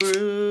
Yeah.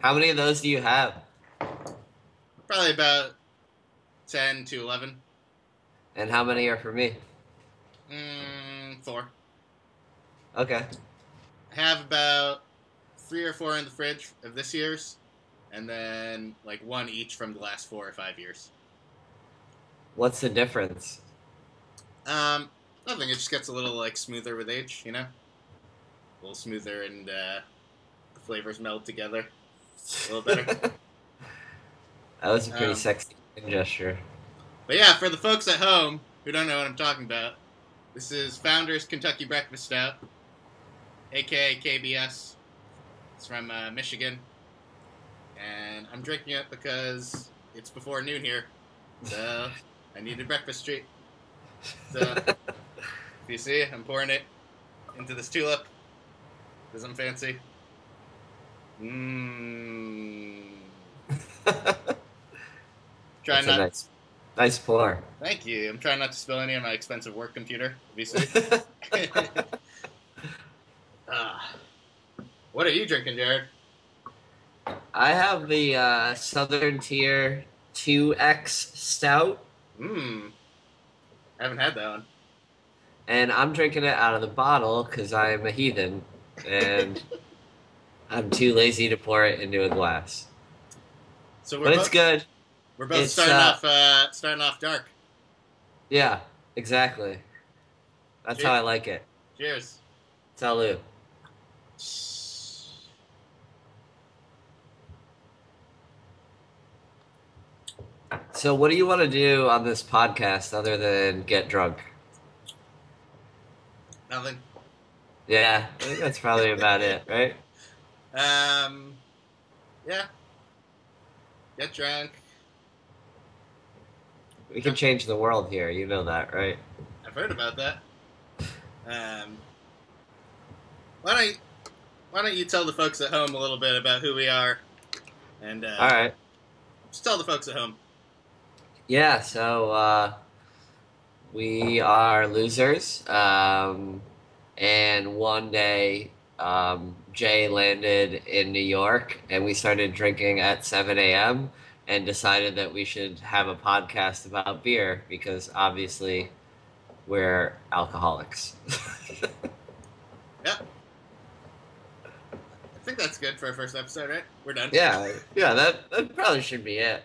How many of those do you have? Probably about 10 to 11. And how many are for me? 4. Okay. I have about 3 or 4 in the fridge of this year's, and then like 1 each from the last 4 or 5 years. What's the difference? Nothing. It just gets a little like smoother with age, you know? A little smoother, and the flavors meld together a little better. That was a pretty sexy gesture. But yeah, for the folks at home who don't know what I'm talking about, this is Founder's Kentucky Breakfast Stout, aka KBS. It's from Michigan, and I'm drinking it because it's before noon here, so I need a breakfast treat. So, if you see, I'm pouring it into this tulip because I'm fancy. Try not. Nice pour. Thank you. I'm trying not to spill any on my expensive work computer, obviously. What are you drinking, Jared? I have the Southern Tier 2X Stout. I haven't had that one. And I'm drinking it out of the bottle because I'm a heathen, and I'm too lazy to pour it into a glass. But it's good. We're both starting off dark. Yeah, exactly. That's Cheers. how I like it. Cheers. Salud. So what do you want to do on this podcast other than get drunk? Nothing. Yeah, I think that's probably about it, right? Yeah. Get drunk. We can change the world here, you know that, right? I've heard about that. Why don't you tell the folks at home a little bit about who we are? And all right. Just tell the folks at home. Yeah, so we are losers. And one day Jay landed in New York, and we started drinking at 7 a.m. and decided that we should have a podcast about beer because obviously we're alcoholics. Yep. I think that's good for our first episode, right? We're done. Yeah, that probably should be it.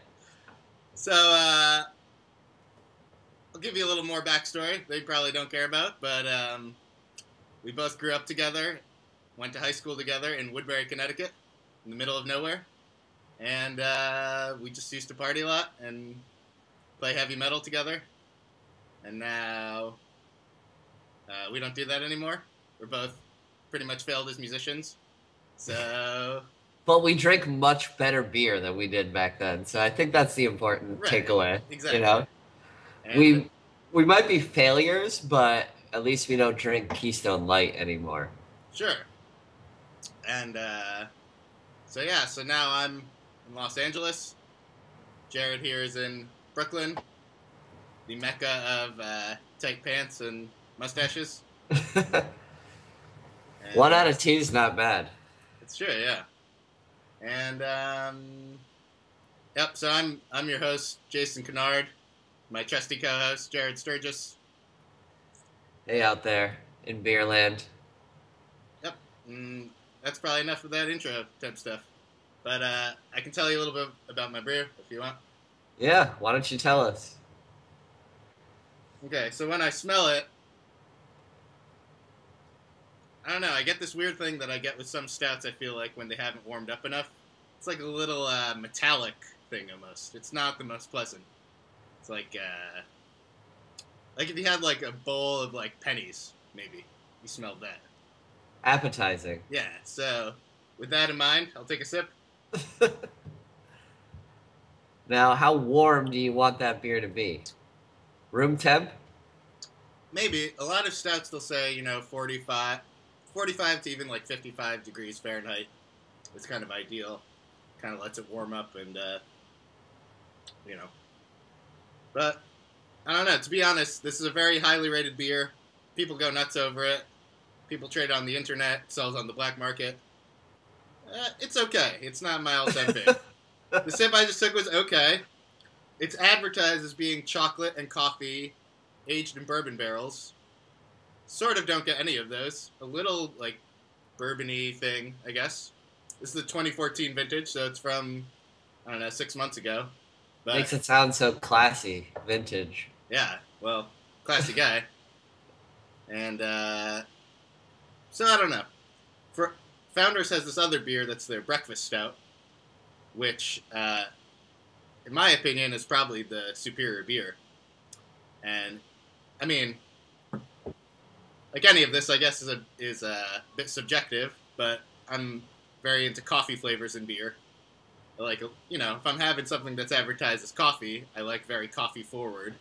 So, I'll give you a little more backstory that you probably don't care about, but we both grew up together, went to high school together in Woodbury, Connecticut, in the middle of nowhere, and we just used to party a lot and play heavy metal together, and now we don't do that anymore. We're both pretty much failed as musicians, so... But we drink much better beer than we did back then, so I think that's the important takeaway. Exactly. You know, and we might be failures, but at least we don't drink Keystone Light anymore. Sure. And so now I'm in Los Angeles. Jared here is in Brooklyn, the mecca of tight pants and mustaches. 1 out of 2 is not bad. It's true, yeah. And yep. So I'm your host, Jason Kennard. My trusty co-host, Jared Sturgis. Hey, out there in Beerland. Yep. Mm, that's probably enough of that intro type stuff. But I can tell you a little bit about my brew if you want. Yeah, why don't you tell us? Okay, so when I smell it, I don't know. I get this weird thing that I get with some stouts. I feel like when they haven't warmed up enough, it's like a little metallic thing almost. It's not the most pleasant. It's like if you had like a bowl of like pennies, maybe you smelled that. Appetizing. Yeah. So with that in mind, I'll take a sip. Now, how warm do you want that beer to be? Room temp? Maybe a lot of stouts they'll say 45 to even like 55 degrees Fahrenheit is kind of ideal. Kind of lets it warm up and you know. But I don't know. To be honest, this is a very highly rated beer. People go nuts over it. People trade it on the internet, sells on the black market. It's okay. It's not my all-time fave. The sip I just took was okay. It's advertised as being chocolate and coffee aged in bourbon barrels. Sort of don't get any of those. A little, like, bourbon-y thing, I guess. This is the 2014 vintage, so it's from, I don't know, 6 months ago. But, Makes it sound so classy, vintage. yeah, well, classy guy. And, so I don't know. For Founders has this other beer that's their breakfast stout, which, in my opinion, is probably the superior beer. And I mean, like any of this, I guess is a bit subjective, but I'm very into coffee flavors in beer. Like if I'm having something that's advertised as coffee, I like very coffee forward,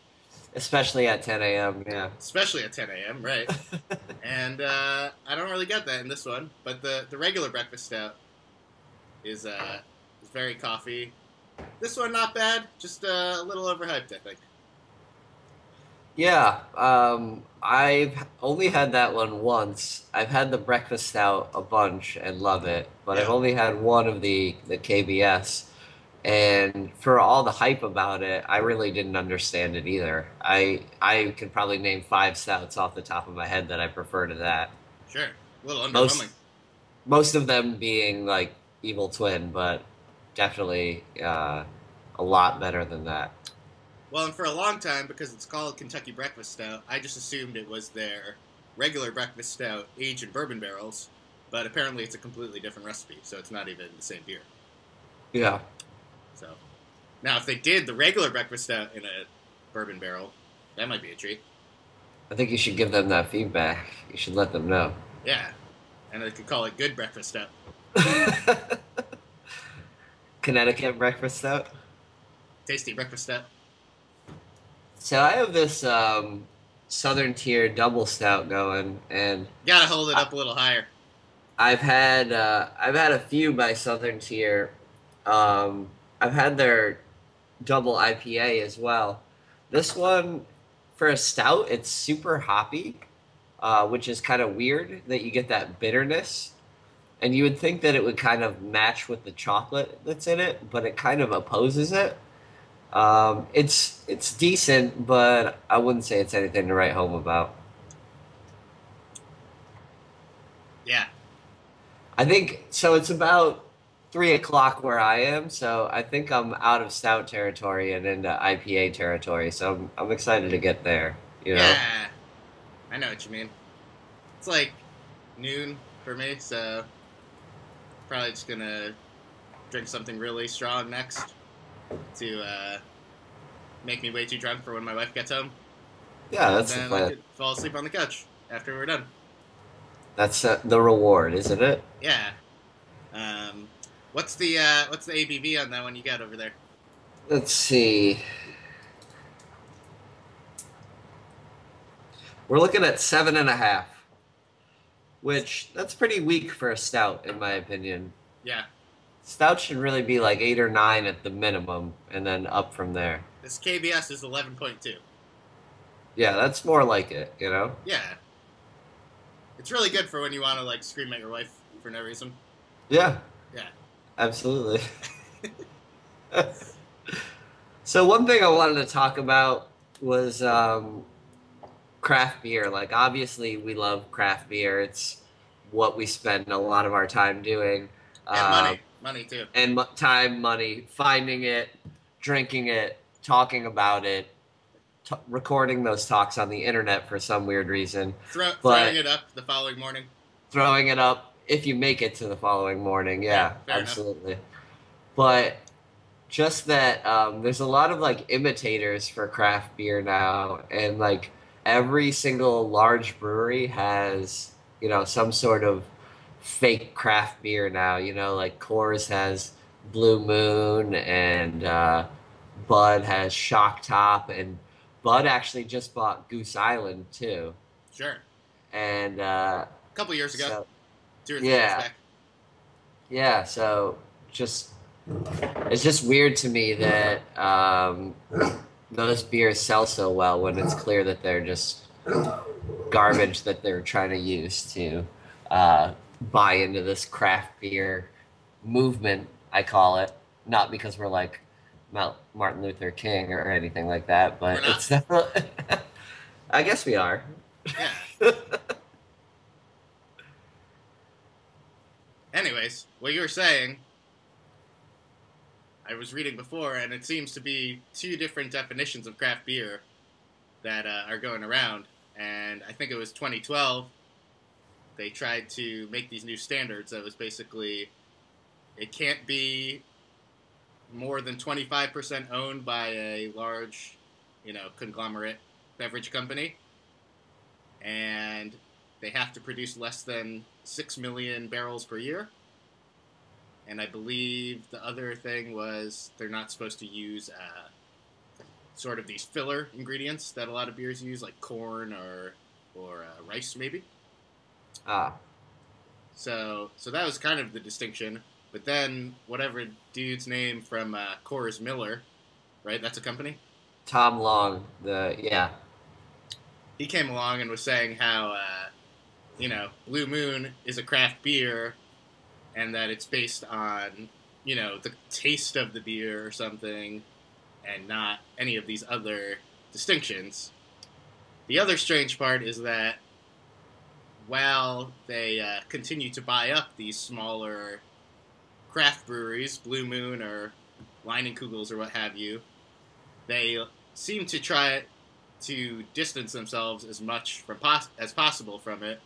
Especially at 10 a.m., yeah. especially at 10 a.m. Right? And I don't really get that in this one, but the regular breakfast stout is very coffee. This one not bad, just a little overhyped, I think. Yeah, I've only had that one once. I've had the breakfast stout a bunch and love it, but I've Yeah, only had one of the KBS. And for all the hype about it, I really didn't understand it either. I could probably name five stouts off the top of my head that I prefer to that. sure, a little underwhelming. Most most of them being like Evil Twin, but definitely a lot better than that. Well, and for a long time, because it's called Kentucky Breakfast Stout, I just assumed it was their regular breakfast stout aged in bourbon barrels, but apparently it's a completely different recipe, so it's not even the same beer. Yeah, So now, if they did the regular breakfast stout in a bourbon barrel, that might be a treat. I think you should give them that feedback. You should let them know. Yeah, and they could call it good breakfast stout, Connecticut breakfast stout. tasty breakfast stout. So I have this Southern Tier double stout going, and Gotta hold it I, up a little higher. I've had a few by Southern Tier. I've had their double IPA as well. This one, for a stout, it's super hoppy, which is kind of weird that you get that bitterness. And you would think that it would kind of match with the chocolate that's in it, but it kind of opposes it. It's decent, but I wouldn't say it's anything to write home about. Yeah, I think so. It's about 3 o'clock where I am, so I think I'm out of stout territory and into IPA territory. So I'm excited to get there. You know. yeah, I know what you mean. It's like noon for me, so probably just gonna drink something really strong next to make me way too drunk for when my wife gets home, Yeah, and that's the then I plan. could fall asleep on the couch after we're done. That's the reward, isn't it? Yeah. Um, what's the ABV on that one you got over there? Let's see. We're looking at 7.5, which that's pretty weak for a stout, in my opinion. Yeah, Stout should really be like 8 or 9 at the minimum, and then up from there. this KBS is 11.2. Yeah, that's more like it, you know? Yeah, it's really good for when you want to like scream at your wife for no reason. Yeah, Yeah. absolutely. So one thing I wanted to talk about was craft beer. Like, obviously, we love craft beer. It's what we spend a lot of our time doing. And Uh, money too. and time, money, finding it, drinking it, talking about it, recording those talks on the internet for some weird reason, Throwing but it up the following morning. throwing it up if you make it to the following morning. Yeah, Yeah, fair enough. absolutely. But just that there's a lot of like imitators for craft beer now, and like every single large brewery has, some sort of fake craft beer now. Like Coors has Blue Moon, and Bud has Shock Top, and Bud actually just bought Goose Island too. Sure. And A couple years ago, so 2 or 3 years yeah, back. yeah. So just it's just weird to me that those beers sell so well when it's clear that they're just garbage that they're trying to use to buy into this craft beer movement, I call it. Not because we're like Martin Luther King or anything like that, We're but not. it's definitely. I guess we are. Yeah. Anyways, what you were saying, I was reading before, and it seems to be two different definitions of craft beer that are going around. And I think it was 2012. They tried to make these new standards. That was basically it can't be more than 25% owned by a large, conglomerate beverage company, and they have to produce less than 6 million barrels per year. And I believe the other thing was they're not supposed to use sort of these filler ingredients that a lot of beers use, like corn or rice, maybe. Ah, So that was kind of the distinction. But then whatever dude's name from Coors Miller, right? That's a company. Tom Long, yeah. He came along and was saying how Blue Moon is a craft beer and that it's based on the taste of the beer or something, and not any of these other distinctions. The other strange part is that while they continue to buy up these smaller craft breweries, Blue Moon or Leinenkugels or what have you, they seem to try to distance themselves as much as possible from it.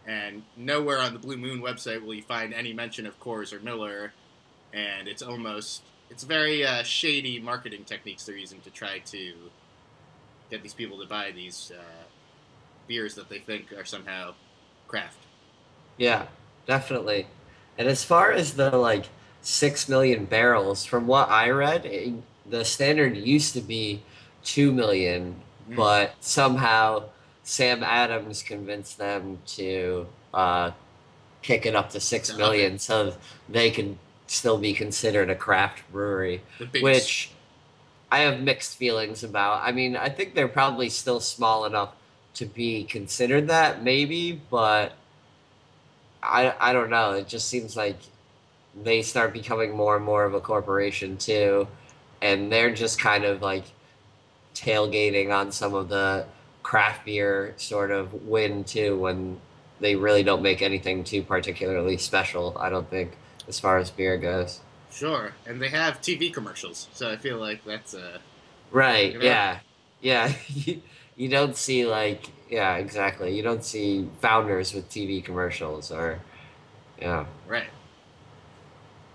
And nowhere on the Blue Moon website will you find any mention of Coors or Miller. And it's very shady marketing techniques they're using to try to get these people to buy these beers that they think are somehow craft. Yeah, definitely. And as far as the like 6 million barrels, from what I read, the standard used to be 2 million, Mm. but somehow Sam Adams convinced them to kick it up to six To up it. million so they can still be considered a craft brewery, The biggest. which I have mixed feelings about. I mean, I think they're probably still small enough to be considered that, maybe, but I don't know. It just seems like they start becoming more and more of a corporation too, and they're just kind of like tailgating on some of the craft beer sort of win too when they really don't make anything too particularly special, I don't think, as far as beer goes. Sure. And they have TV commercials. So I feel like that's, Right, you know? yeah. Yeah. You don't see like yeah, exactly. You don't see founders with TV commercials or yeah. Right.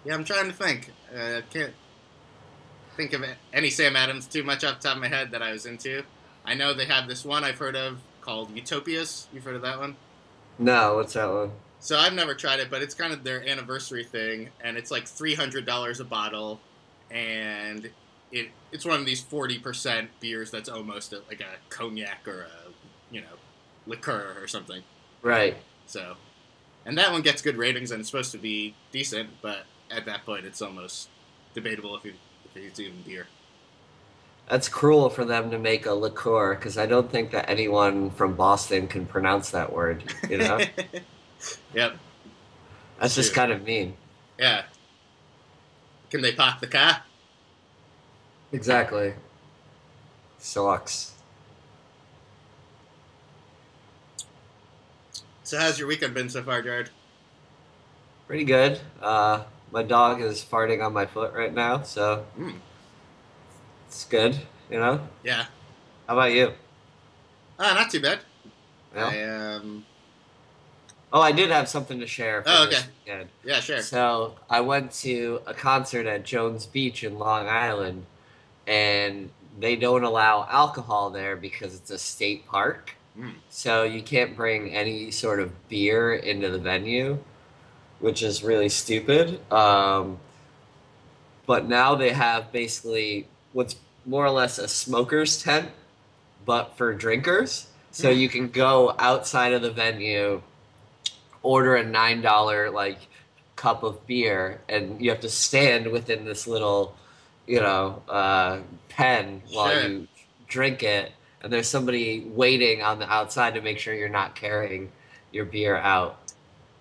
Yeah, I'm trying to think. I can't think of any Sam Adams too much off the top of my head that I was into. I know they have this one I've heard of called Utopias. You've heard of that one? No, what's that one? So I've never tried it, but it's kind of their anniversary thing, and it's like $300 a bottle, and it's one of these 40% beers that's almost like a cognac or a liqueur or something. Right. So, and that one gets good ratings, and it's supposed to be decent, but at that point, it's almost debatable if it's even beer. That's cruel for them to make a liqueur because I don't think that anyone from Boston can pronounce that word, you know? Yep, That's it's just true. kind of mean. Yeah, can they pop the car? Exactly. Sucks. So how's your weekend been so far, Jared? Pretty good. My dog is farting on my foot right now, so Hmm. it's good, you know? Yeah. How about you? Not too bad. Yeah. I Oh, I did have something to share Oh, from okay. this weekend. Yeah, sure. So I went to a concert at Jones Beach in Long Island, and they don't allow alcohol there because it's a state park. Hmm. So you can't bring any sort of beer into the venue, which is really stupid. But now they have basically what's more or less a smoker's tent, but for drinkers. So Hmm. you can go outside of the venue, order a $9 cup of beer, and you have to stand within this little, pen while Sure. you drink it. And there's somebody waiting on the outside to make sure you're not carrying your beer out,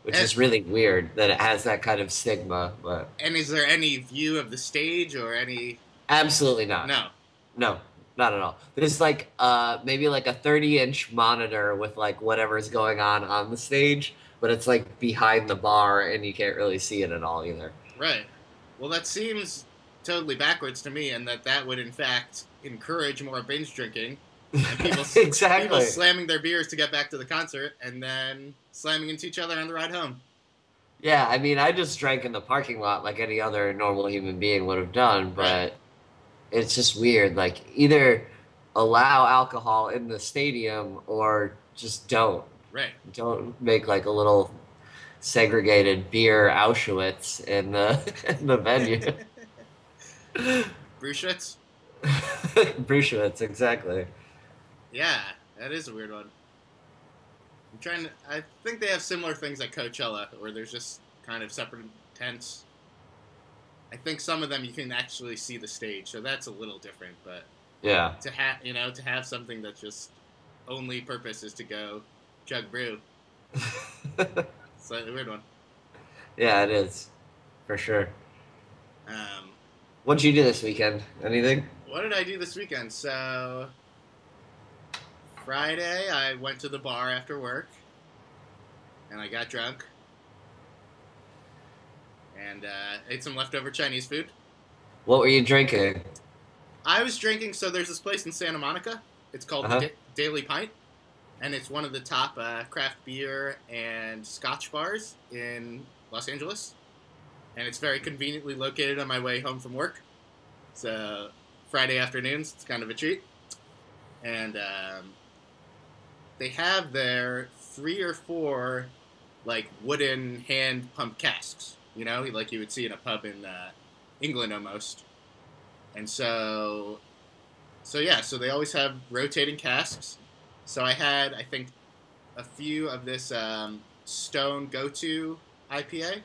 which And is really weird that it has that kind of stigma, but and is there any view of the stage or any? absolutely not. No. No, not at all. There's maybe like a 30-inch monitor with like whatever's going on the stage, but it's like behind the bar and you can't really see it at all either. Right. Well, that seems totally backwards to me, and that would in fact encourage more binge drinking and people Exactly. slamming their beers to get back to the concert and then slamming into each other on the ride home. Yeah, I mean, I just drank in the parking lot like any other normal human being would have done, Right. but it's just weird. Like either allow alcohol in the stadium or just don't. Right. Don't make like a little segregated beer Auschwitz in the in the venue. Bruschwitz. Bruschwitz, exactly. Yeah, that is a weird one. I'm trying to. I think they have similar things like Coachella, where there's just kind of separate tents. I think some of them you can actually see the stage, so that's a little different. But Yeah. to have something that just only purpose is to go chug brew, slightly weird one. Yeah, it is for sure. Um, What'd you do this weekend? Anything? what did I do this weekend? So Friday, I went to the bar after work, and I got drunk, and ate some leftover Chinese food. What were you drinking? I was drinking. So there's this place in Santa Monica. It's called the Uh-huh. Daily Pint, and it's one of the top craft beer and Scotch bars in Los Angeles. And it's very conveniently located on my way home from work. So Friday afternoons, it's kind of a treat. And they have there 3 or 4 like wooden hand pump casks. Like you would see in a pub in England almost. And so they always have rotating casks. So I had, I think, a few of this Stone Go-To IPA.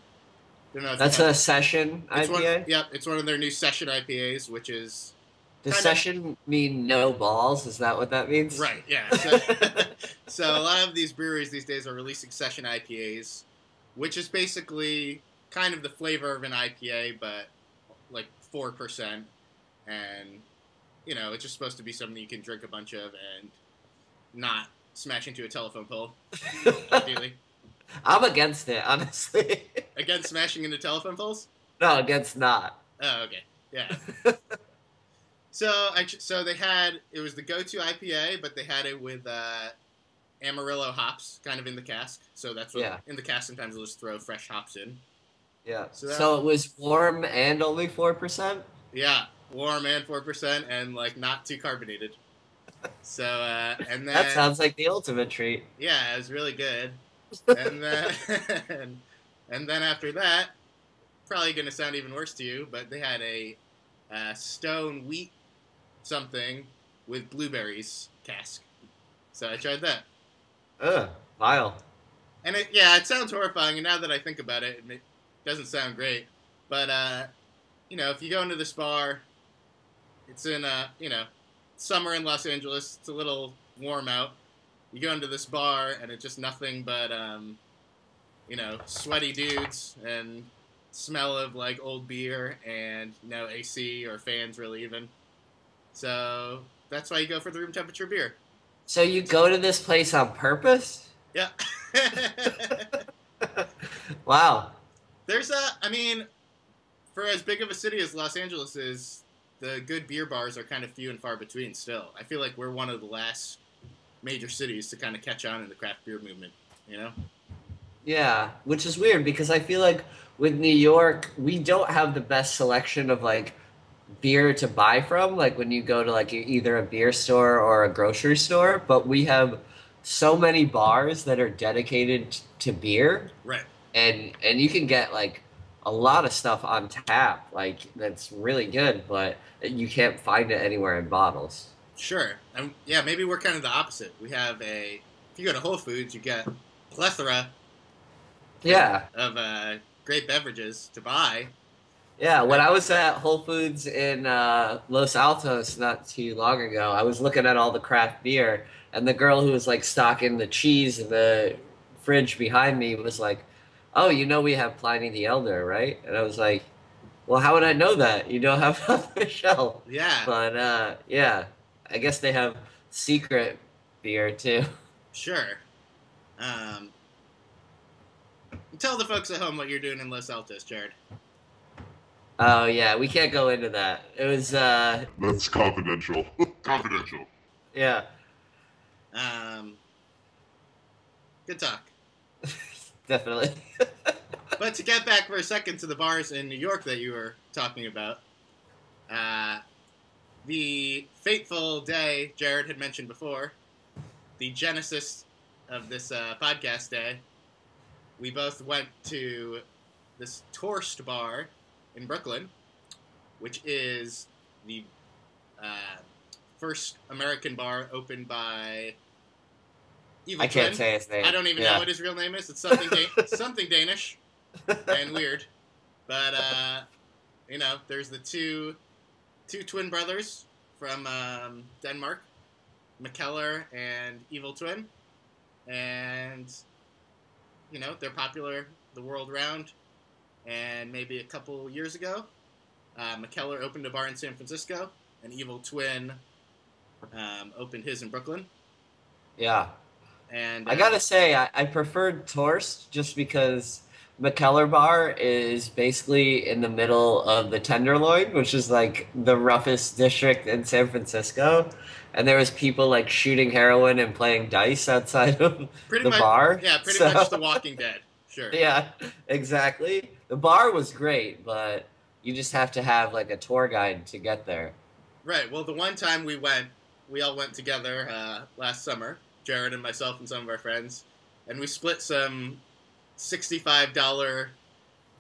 Don't know if you That's have. a session It's one. IPA? Yep, it's one of their new session IPAs, which is Does kind of session mean no balls? Is that what that means? right. Yeah. So a lot of these breweries these days are releasing session IPAs, which is basically kind of the flavor of an IPA, but like 4%, and it's just supposed to be something you can drink a bunch of and not smash into a telephone pole, ideally. I'm against it, honestly. Again, smashing into telephone poles? No, against not. Oh, okay. Yeah. So they had, it was the go-to IPA, but they had it with Amarillo hops kind of in the cask. So that's what, Yeah. in the cask sometimes they'll just throw fresh hops in. Yeah. So So it was warm and only 4%? yeah, warm and 4% and like not too carbonated. So, and That then, sounds like the ultimate treat. yeah, it was really good. And then, and then after that, probably going to sound even worse to you, but they had a stone wheat something with blueberries cask. So I tried that. Ugh, vile. And it sounds horrifying, and now that I think about it, it doesn't sound great. But, if you go into this bar, it's in, summer in Los Angeles, it's a little warm out. You go into this bar, and it's just nothing but, sweaty dudes and smell of, like, old beer and no AC or fans really even. So that's why you go for the room temperature beer. So you go to this place on purpose? Yeah. Wow. There's I mean, for as big of a city as Los Angeles is, the good beer bars are kind of few and far between still. I feel like we're one of the last major cities to kind of catch on in the craft beer movement, you know? Yeah, which is weird because I feel like with New York, we don't have the best selection of like beer to buy from, like when you go to like either a beer store or a grocery store, but we have so many bars that are dedicated to beer, Right. and you can get like a lot of stuff on tap, like that's really good, but you can't find it anywhere in bottles. Sure. Yeah, maybe we're kind of the opposite. We have if you go to Whole Foods, you get plethora Yeah. of great beverages to buy. Yeah, when I, I was at Whole Foods in Los Altos not too long ago, I was looking at all the craft beer, and the girl who was like stocking the cheese in the fridge behind me was like, "Oh, you know we have Pliny the Elder, right?" And I was like, "Well, how would I know that? You don't have it on the shelf." yeah, But yeah, I guess they have secret beer too. sure. Um, tell the folks at home what you're doing in Los Altos, Jared. Oh yeah, we can't go into that. It was That's confidential. Confidential. yeah, Um, good talk. definitely. But to get back for a second to the bars in New York that you were talking about, uh, the fateful day Jared had mentioned before, the genesis of this podcast day, we both went to this Torst bar in Brooklyn, which is the uh, first American bar opened by Evil I Twin. can't say his name. I don't even know what his real name is. It's something something Danish and weird. But you know, there's the two twin brothers from Denmark, McKellar and Evil Twin, and you know they're popular the world round. And maybe a couple years ago, McKellar opened a bar in San Francisco, and Evil Twin opened his in Brooklyn. Yeah. And I gotta say, I preferred Torst just because McKellar Bar is basically in the middle of the Tenderloin, which is like the roughest district in San Francisco. And there was people like shooting heroin and playing dice outside of pretty the much, bar. yeah, pretty So, much The Walking Dead. Sure. yeah, exactly. The bar was great, but you just have to have like a tour guide to get there. Right. Well, the one time we all went together last summer, Jared and myself and some of our friends, and we split some $65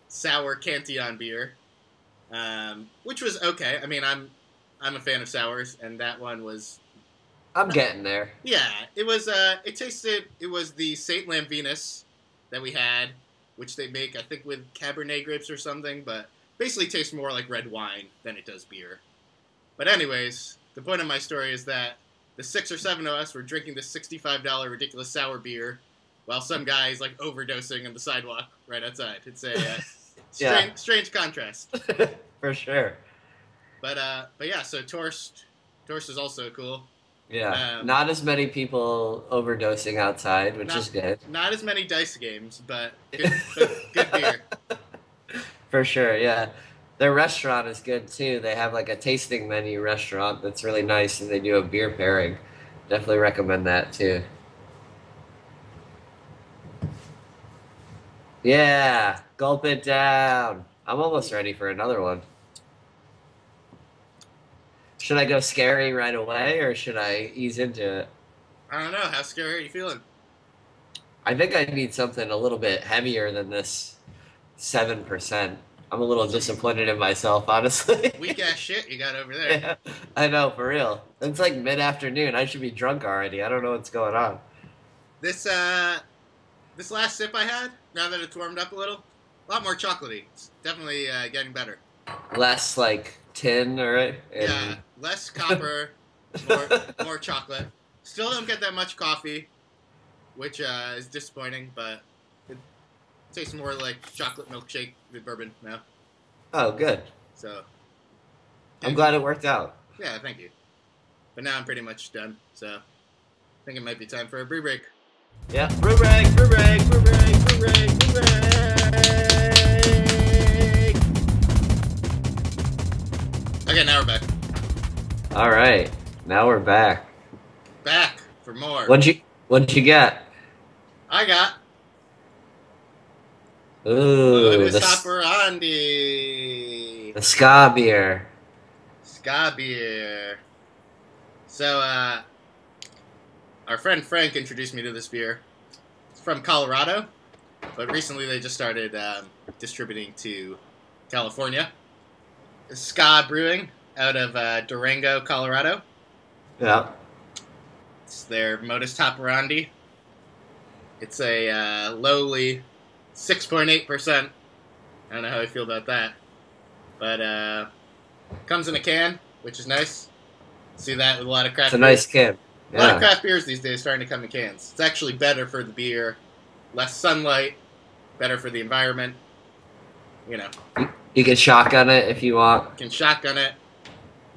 sour Cantillon beer, which was okay. I mean, I'm a fan of sours, and that one was. I'm getting there. Yeah, it was. It was the Saint Lamvinus that we had, which they make, I think, with Cabernet grapes or something, but basically tastes more like red wine than it does beer. But anyways, the point of my story is that the 6 or 7 of us were drinking this $65 ridiculous sour beer while some guy is like overdosing on the sidewalk right outside. It's a strange contrast. For sure. But yeah, so Torst is also cool. Yeah, not as many people overdosing outside, which is good. Not as many dice games, but good beer. For sure, yeah. Their restaurant is good too. They have like a tasting menu restaurant that's really nice, and they do a beer pairing. Definitely recommend that too. Yeah, gulp it down. I'm almost ready for another one. Should I go scary right away, or should I ease into it? I don't know. How scary are you feeling? I think I need something a little bit heavier than this 7%. I'm a little disappointed in myself, honestly. Weak ass shit you got over there. Yeah, I know, for real. It's like mid-afternoon. I should be drunk already. I don't know what's going on. This last sip I had, now that it's warmed up a little, a lot more chocolatey. It's definitely getting better. Less like tin, right? Yeah, less copper, more chocolate. Still don't get that much coffee, which is disappointing, but it tastes more like chocolate milkshake with bourbon now. Oh, good. So I'm glad it worked out. yeah, thank you. But now I'm pretty much done, so I think it might be time for a brew break. Yeah, brew break, brew break. Okay, now we're back. All right, now we're back. Back for more. What'd you get? I got Ooh, Modus Hoperandi. the ska beer. Ska beer. So, our friend Frank introduced me to this beer. It's from Colorado, but recently they just started distributing to California. It's Ska Brewing out of Durango, Colorado. Yeah. It's their Modus Hoperandi. It's a lowly 6.8%. I don't know how I feel about that. But comes in a can, which is nice. See that with a lot of craft It's a beers. nice can. A lot of Yeah. craft beers these days starting to come in cans. It's actually better for the beer. Less sunlight. Better for the environment. You know. You can shotgun it if you want. Can shotgun it.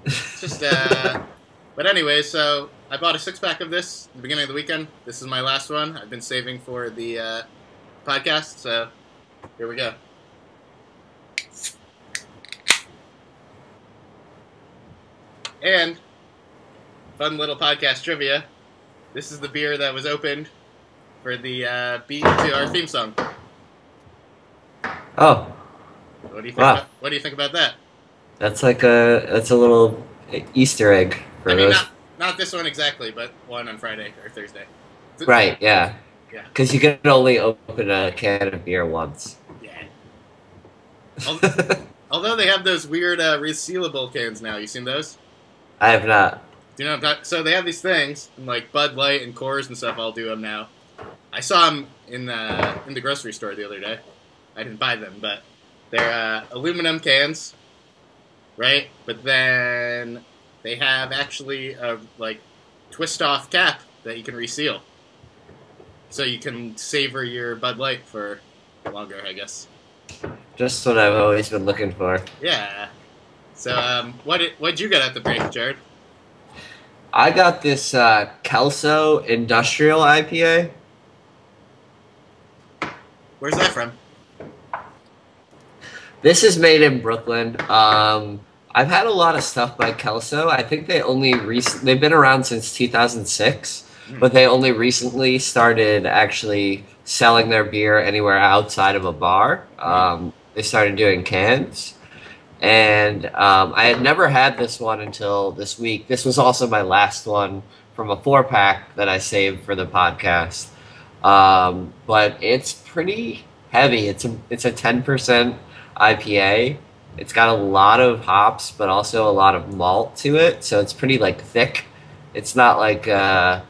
It's just, But anyway, so I bought a 6-pack of this at the beginning of the weekend. This is my last one. I've been saving for the podcast, so here we go. And fun little podcast trivia. This is the beer that was opened for the beat to our theme song. Oh, What do you think? Wow. What do you think about that? that's a little Easter egg for I mean, those. not this one exactly, but one on Friday or Thursday. Right. Yeah. Yeah. Because you can only open a can of beer once. Yeah. Although they have those weird resealable cans now. You seen those? I have not. Do you know what I'm talking? So they have these things, and like Bud Light and Coors and stuff all do them now. I saw them in the grocery store the other day. I didn't buy them, but they're aluminum cans, right? But then they have actually a like twist-off cap that you can reseal. So you can savor your Bud Light for longer, I guess. Just what I've always been looking for. Yeah. So what'd you get at the break, Jared? I got this Kelso Industrial IPA. Where's that from? This is made in Brooklyn. I've had a lot of stuff by Kelso. I think they've been around since 2006, but they only recently started actually selling their beer anywhere outside of a bar. They started doing cans. And I had never had this one until this week. This was also my last one from a 4-pack that I saved for the podcast. But it's pretty heavy. It's a 10% IPA. It's got a lot of hops, but also a lot of malt to it. So it's pretty like thick. It's not like I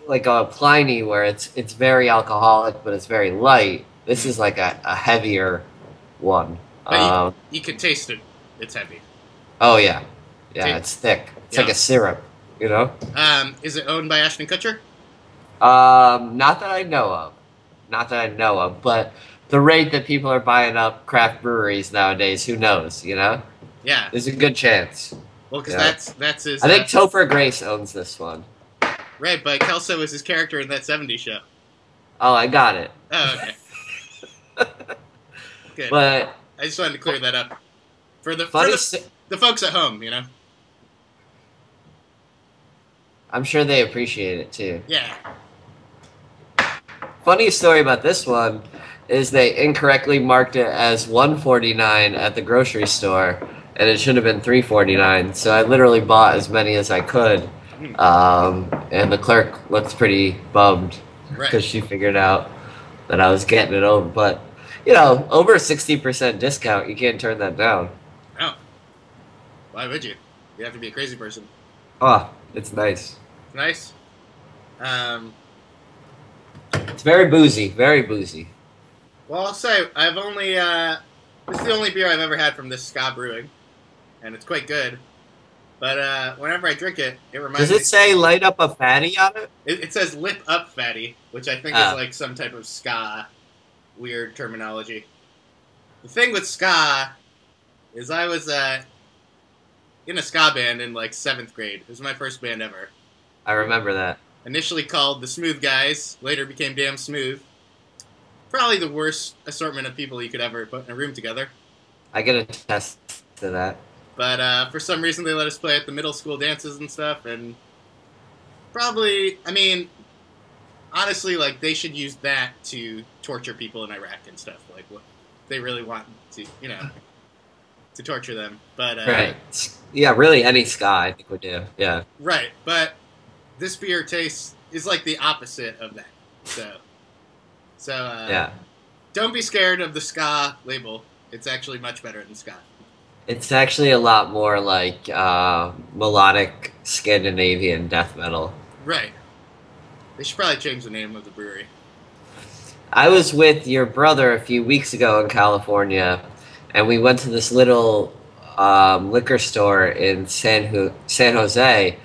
like a Pliny where it's very alcoholic, but it's very light. This is like a heavier one. But you can taste it. It's heavy. Oh yeah, it's thick. It's like a syrup, you know. Is it owned by Ashton Kutcher? Not that I know of, but the rate that people are buying up craft breweries nowadays, who knows? You know, Yeah. there's a good chance. Well, because that's his. I think Topher Grace owns this one. Right, but Kelso was his character in that '70s show. Oh, I got it. Oh, okay. Good. But I just wanted to clear that up for the folks at home, you know. I'm sure they appreciate it too. Yeah. Funny story about this one is they incorrectly marked it as $1.49 at the grocery store, and it should have been $3.49. So I literally bought as many as I could, and the clerk looked pretty bummed because she figured out that I was getting it over. But you know, over a 60% discount, you can't turn that down. Oh. Why would you? You have to be a crazy person. Oh, it's nice. Nice. It's very boozy, very boozy. Well, I'll say I've only this is the only beer I've ever had from this Ska Brewing, and it's quite good. But whenever I drink it, it reminds me. Does it say light up a fatty on it? It says lip up fatty, which I think is like some type of ska weird terminology. The thing with ska is I was in a ska band in like 7th grade. It was my first band ever. I remember that. Initially called the Smooth Guys, later became Damn Smooth. Probably the worst assortment of people you could ever put in a room together. I get attest to that. But for some reason, they let us play at the middle school dances and stuff, and probably, I mean, honestly, like they should use that to torture people in Iraq and stuff. Like, what they really want to, to torture them. But Right. Yeah, really any ska I think would do. Yeah. right. But this beer tastes is like the opposite of that. So Yeah. don't be scared of the ska label. It's actually much better than ska. It's actually a lot more like melodic Scandinavian death metal. Right. They should probably change the name of the brewery. I was with your brother a few weeks ago in California, and we went to this little liquor store in San Jose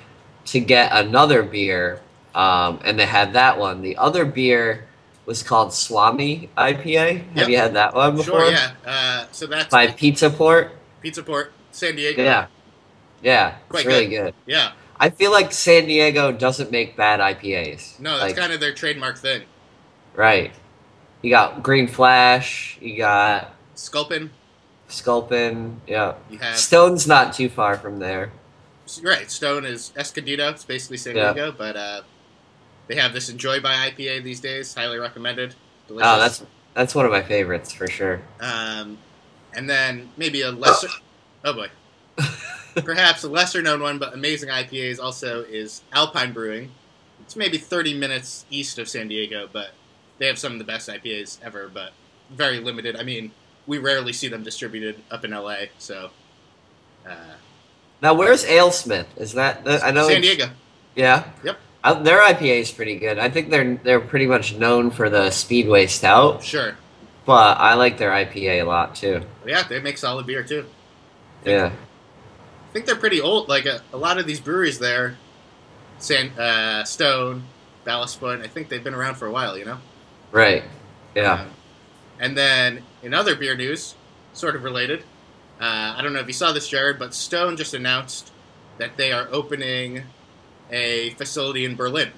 to get another beer, and they had that one. The other beer was called Swami IPA. Have Yep. you had that one before? Sure, yeah. So that's By Pizza Port. Pizza Port, San Diego. Yeah, yeah, Quite it's really good. good. Yeah. I feel like San Diego doesn't make bad IPAs. No, that's kind of their trademark thing. Right. You got Green Flash. You got Sculpin. Sculpin. Yeah. You have Stone's not too far from there. right. Stone is Escondido. It's basically San Diego, but they have this Enjoy by IPA these days. Highly recommended. Delicious. Oh, that's one of my favorites for sure. And then maybe a lesser. Oh boy. Perhaps a lesser known one, but amazing IPAs also is Alpine Brewing. It's maybe 30 minutes east of San Diego, but they have some of the best IPAs ever, but very limited. I mean, we rarely see them distributed up in LA, so. Now, where's AleSmith? Is that I know San Diego. Yeah. Yep. Their IPA is pretty good. I think they're pretty much known for the Speedway Stout, Sure. but I like their IPA a lot too. Yeah, they make solid beer too. Yeah. I think they're pretty old. Like a lot of these breweries there, Stone, Ballast Point, I think they've been around for a while, Right. Yeah. And then in other beer news, sort of related, I don't know if you saw this, Jared, but Stone just announced that they are opening a facility in Berlin.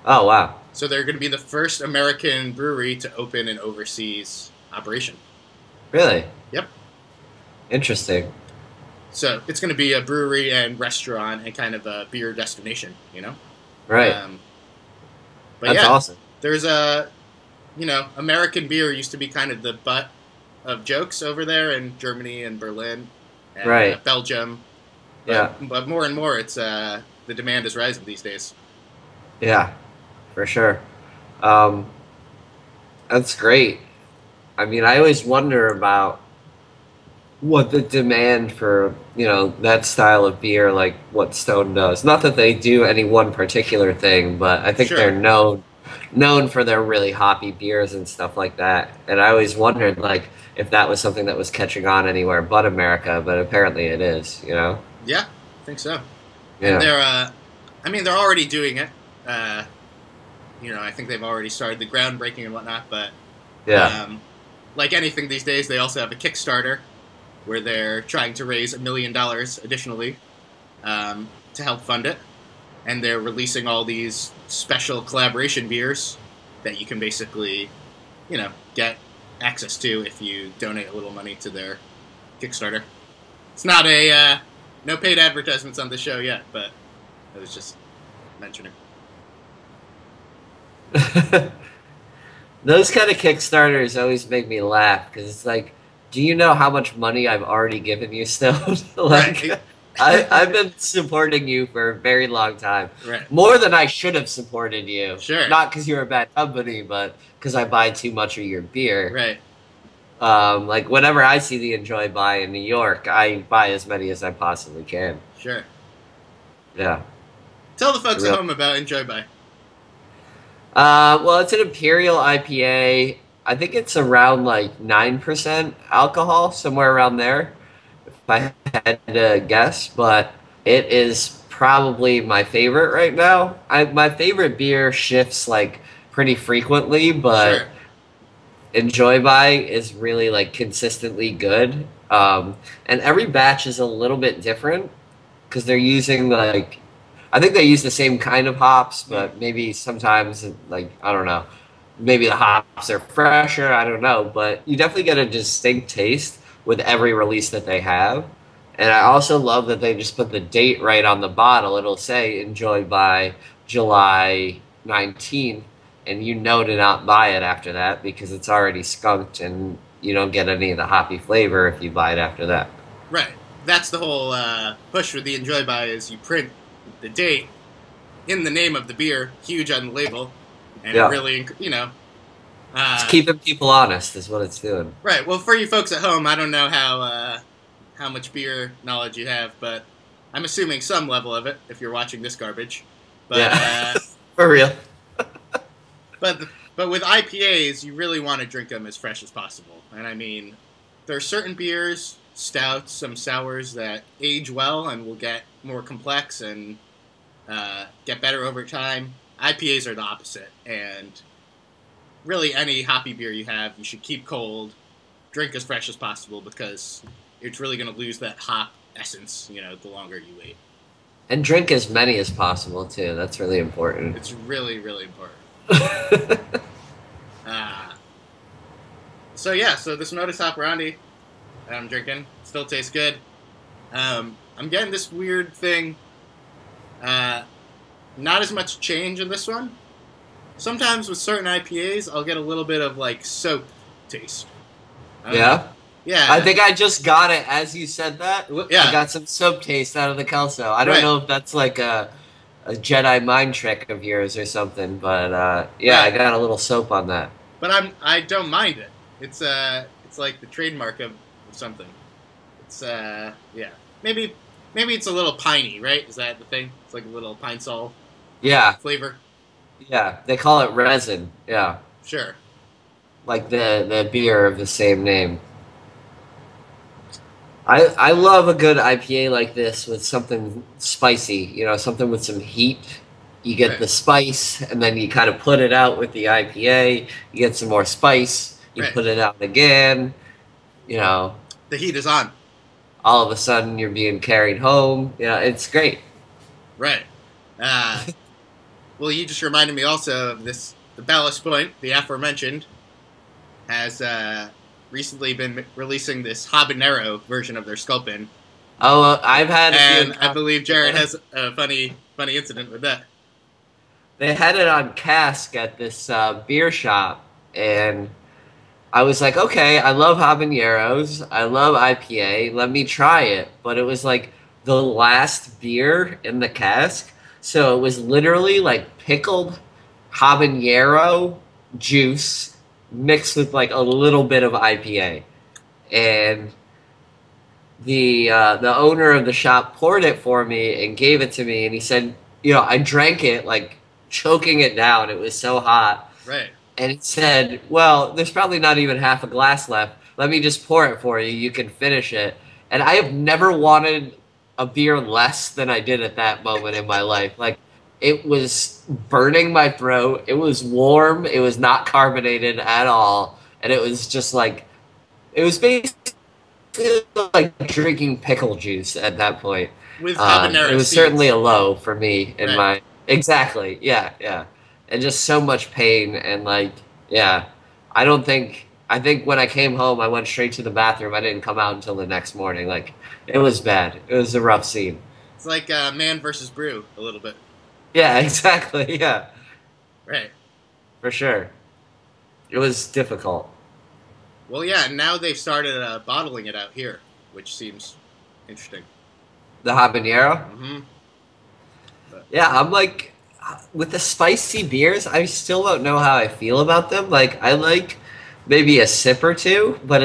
Oh wow. So they're going to be the first American brewery to open an overseas operation. Really? Yep. Interesting. So it's going to be a brewery and restaurant and kind of a beer destination, Right. But That's yeah, awesome. there's American beer used to be kind of the butt of jokes over there in Germany and Berlin and Right. Belgium. Yeah. But more and more, it's the demand is rising these days. Yeah. For sure. That's great. I mean, I always wonder about what the demand for, that style of beer, like what Stone does. Not that they do any one particular thing, but I think Sure. they're known for their really hoppy beers and stuff like that. And I always wondered, like, if that was something that was catching on anywhere but America, but apparently it is, Yeah, I think so. Yeah. And they're already doing it. I think they've already started the groundbreaking and whatnot, but Yeah. like anything these days, they also have a Kickstarter where they're trying to raise $1 million additionally to help fund it. And they're releasing all these special collaboration beers that you can basically, get access to if you donate a little money to their Kickstarter. It's not no paid advertisements on the show yet, but I was just mentioning. Those kind of Kickstarters always make me laugh because it's like, do you know how much money I've already given you, Stone? Like, Right. I've been supporting you for a very long time. Right. More than I should have supported you. Sure. Not because you're a bad company, but because I buy too much of your beer. Right. Like, whenever I see the Enjoy Buy in New York, I buy as many as I possibly can. Sure. Yeah. Tell the folks Real- at home about Enjoy By. Well, it's an Imperial IPA. I think it's around like 9% alcohol, somewhere around there, if I had to guess. But it is probably my favorite right now. My favorite beer shifts like pretty frequently, but Sure. Enjoy By is really like consistently good. And every batch is a little bit different because they're using like I think they use the same kind of hops, but maybe sometimes, like, I don't know, maybe the hops are fresher. I don't know, but you definitely get a distinct taste with every release that they have. And I also love that they just put the date right on the bottle. It'll say enjoyed by July 19th, and you know to not buy it after that because it's already skunked and you don't get any of the hoppy flavor if you buy it after that. Right. That's the whole push with the enjoy by is you print the date in the name of the beer, huge on the label, and Yeah. it really, you know. It's keeping people honest is what it's doing. Right. Well, for you folks at home, I don't know how much beer knowledge you have, but I'm assuming some level of it if you're watching this garbage. But Yeah. For real. but with IPAs, you really want to drink them as fresh as possible. And I mean, there are certain beers, stouts, some sours that age well and will get more complex and get better over time. IPAs are the opposite, and really any hoppy beer you have, you should keep cold, drink as fresh as possible because it's really going to lose that hop essence, you know, the longer you wait. And drink as many as possible, too. That's really important. It's really, really important. So this Modus Hoperandi that I'm drinking still tastes good. I'm getting this weird thing. Not as much change in this one. Sometimes with certain IPAs, I'll get a little bit of like soap taste. Yeah? Yeah. I think I just got it as you said that. Yeah. I got some soap taste out of the Kelso. I don't know if that's like a Jedi mind trick of yours or something, but yeah, I got a little soap on that. But I don't mind it. It's like the trademark of something. It's yeah. Maybe it's a little piney, right? Is that the thing? It's like a little pine sol flavor. Yeah, they call it resin. Yeah. Sure. Like the beer of the same name. I love a good IPA like this with something spicy, you know, something with some heat. You get the spice, and then you kind of put it out with the IPA. You get some more spice. You put it out again. You know. The heat is on. All of a sudden, you're being carried home. Yeah, it's great. Right. Well, you just reminded me also of this. The Ballast Point, the aforementioned, has recently been releasing this habanero version of their Sculpin. Oh, I've had. And I believe Jared has a funny incident with that. They had it on cask at this beer shop, and I was like, okay, I love habaneros, I love IPA, let me try it. But it was like the last beer in the cask, so it was literally like pickled habanero juice mixed with like a little bit of IPA, and the owner of the shop poured it for me and gave it to me, and he said, you know, I drank it like choking it down. It was so hot. Right. And he said, well, there's probably not even half a glass left. Let me just pour it for you. You can finish it. And I have never wanted a beer less than I did at that moment in my life. Like, it was burning my throat. It was warm. It was not carbonated at all. And it was just like, it was basically like drinking pickle juice at that point. With habanero it was seeds. Certainly a low for me in my... Exactly. Yeah, yeah. And just so much pain and like, yeah. I think when I came home, I went straight to the bathroom. I didn't come out until the next morning. Like, it was bad. It was a rough scene. It's like Man versus Brew a little bit. Yeah, exactly. Yeah. Right. For sure. It was difficult. Well, yeah, and now they've started bottling it out here, which seems interesting. The habanero? Mm-hmm. Yeah, I'm like, with the spicy beers, I still don't know how I feel about them. Like, I like maybe a sip or two, but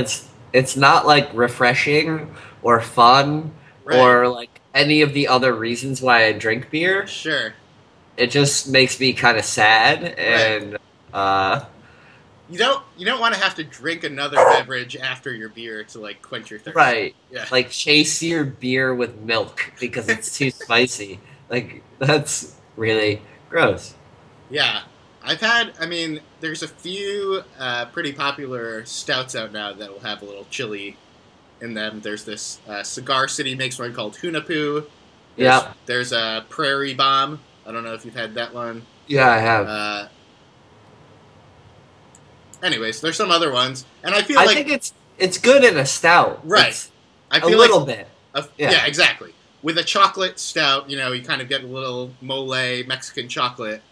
it's not like refreshing or fun or like any of the other reasons why I drink beer. Sure. It just makes me kind of sad, and you don't want to have to drink another beverage after your beer to like quench your thirst. Right. Yeah. Like, chase your beer with milk because it's too spicy. Like, that's really gross. Yeah. There's a few pretty popular stouts out now that will have a little chili in them. There's this Cigar City makes one called Hunapoo. Yep. There's a Prairie Bomb. I don't know if you've had that one. Yeah, I have. Anyways, there's some other ones, and I feel I like think it's good in a stout. right. It's I a feel little like bit. yeah, Yeah. exactly. With a chocolate stout, you know, you kind of get a little mole Mexican chocolate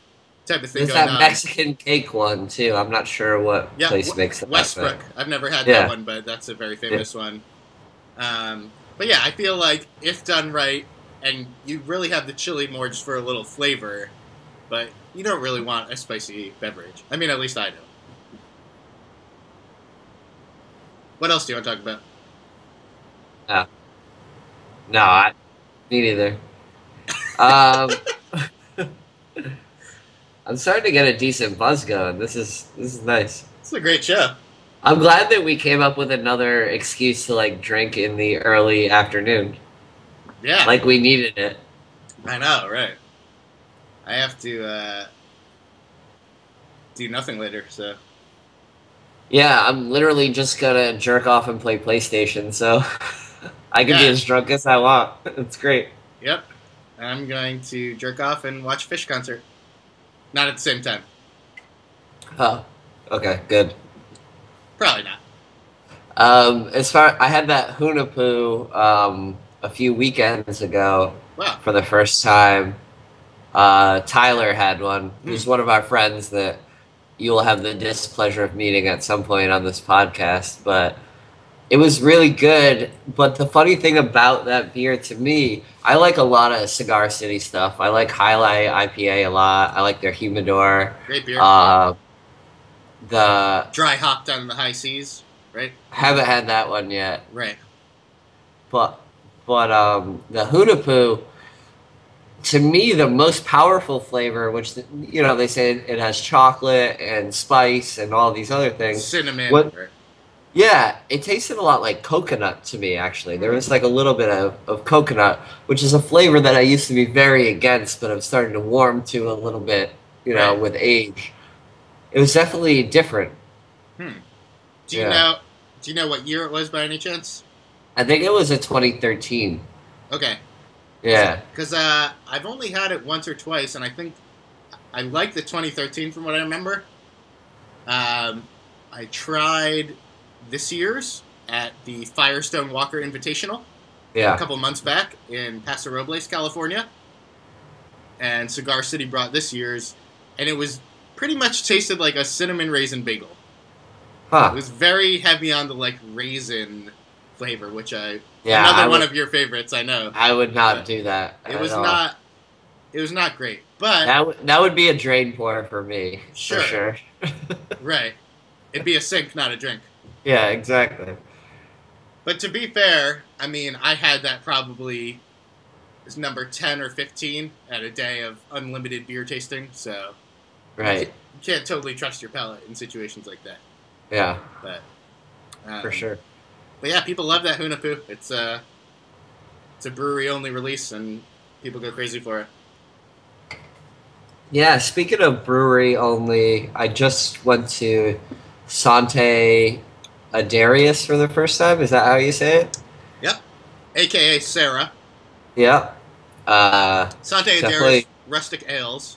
type of thing There's going that on. Mexican cake one too. I'm not sure what Yeah, place makes that. Westbrook. But I've never had that yeah. one, but that's a very famous one. But yeah, I feel like if done right, and you really have the chili more just for a little flavor, but you don't really want a spicy beverage. I mean, at least I do. What else do you want to talk about? No, me neither. Um, I'm starting to get a decent buzz going. This is nice. It's a great show. I'm glad that we came up with another excuse to like drink in the early afternoon. Yeah, Like we needed it. I know, right? I have to do nothing later, so Yeah, I'm literally just gonna jerk off and play PlayStation, so I can be yeah, as drunk as I want. It's great. yep. I'm going to jerk off and watch Fish concert. Not at the same time. Oh, okay, good. Probably not. I had that Hunapoo a few weekends ago Wow. for the first time. Tyler had one. He's one of our friends that you will have the displeasure of meeting at some point on this podcast, but it was really good. But the funny thing about that beer to me, I like a lot of Cigar City stuff. I like Highlight IPA a lot. I like their Humidor. Great beer. The Dry hopped on the high seas, right? haven't had that one yet, Right. but the Hunapoo, to me, the most powerful flavor, which you know they say it has chocolate and spice and all these other things. Cinnamon. What? Right. Yeah, it tasted a lot like coconut to me. Actually, there was like a little bit of coconut, which is a flavor that I used to be very against, but I'm starting to warm to a little bit. You know, Right. with age, it was definitely different. Do you Yeah. know? Do you know what year it was by any chance? I think it was a 2013. Okay. Yeah. Because I've only had it once or twice, and I think I like the 2013 from what I remember. I tried this year's at the Firestone Walker Invitational a Yeah. couple months back in Paso Robles, California. And Cigar City brought this year's, and it was pretty much tasted like a cinnamon raisin bagel. It Huh. was very heavy on the like raisin flavor, which Yeah. another I one would, of your favorites, I know. I would not But do that. It at was all. not. It was not great, but That would be a drain pour for me. Sure. For sure. right, it'd be a sink, not a drink. Yeah. Exactly. But to be fair, I mean, I had that probably as number 10 or 15 at a day of unlimited beer tasting, so Right. you can't totally trust your palate in situations like that. Yeah. But For sure. But yeah, people love that Hunapoo. It's a brewery only release, and people go crazy for it. Yeah. Speaking of brewery only, I just went to Sante Adarius for the first time. Is that how you say it? Yep, aka Sarah. Yeah. Sante Definitely. Adairs Rustic Ales,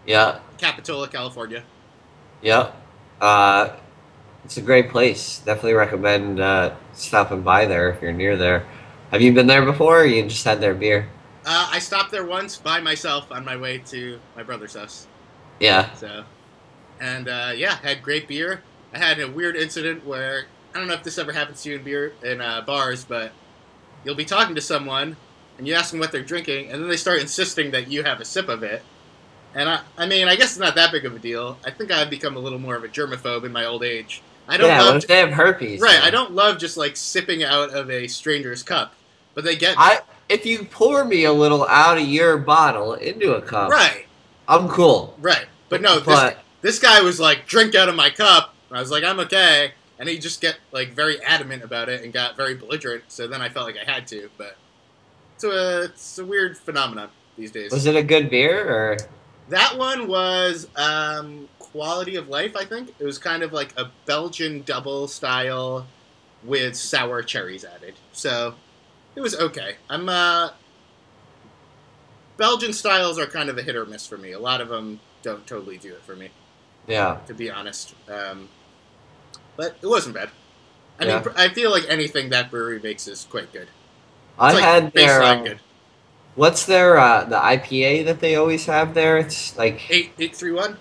Yeah. Capitola, California. Yep. It's a great place. Definitely recommend stopping by there if you're near there. Have you been there before, or you just had their beer? I stopped there once by myself on my way to my brother's house. Yeah. So, and yeah, had great beer. I had a weird incident where I don't know if this ever happens to you in bars, but you'll be talking to someone and you ask them what they're drinking, and then they start insisting that you have a sip of it. And I mean, I guess it's not that big of a deal. I think I've become a little more of a germaphobe in my old age. I don't Yeah. love What if they have herpes? right. then? I don't love just like sipping out of a stranger's cup, but they get If you pour me a little out of your bottle into a cup, right. I'm cool. Right. But no, But this guy was like, drink out of my cup. And I was like, I'm okay. And he just get like very adamant about it and got very belligerent. So then I felt like I had to. But it's a weird phenomenon these days. was it a good beer or? That one was Quality of Life, I think. It was kind of like a Belgian double style with sour cherries added. So it was okay. I'm Belgian styles are kind of a hit or miss for me. A lot of them don't totally do it for me, Yeah. to be honest. But it wasn't bad. I Yeah. mean, I feel like anything that brewery makes is quite good. I like had their baseline good. what's their the IPA that they always have there? It's like 831.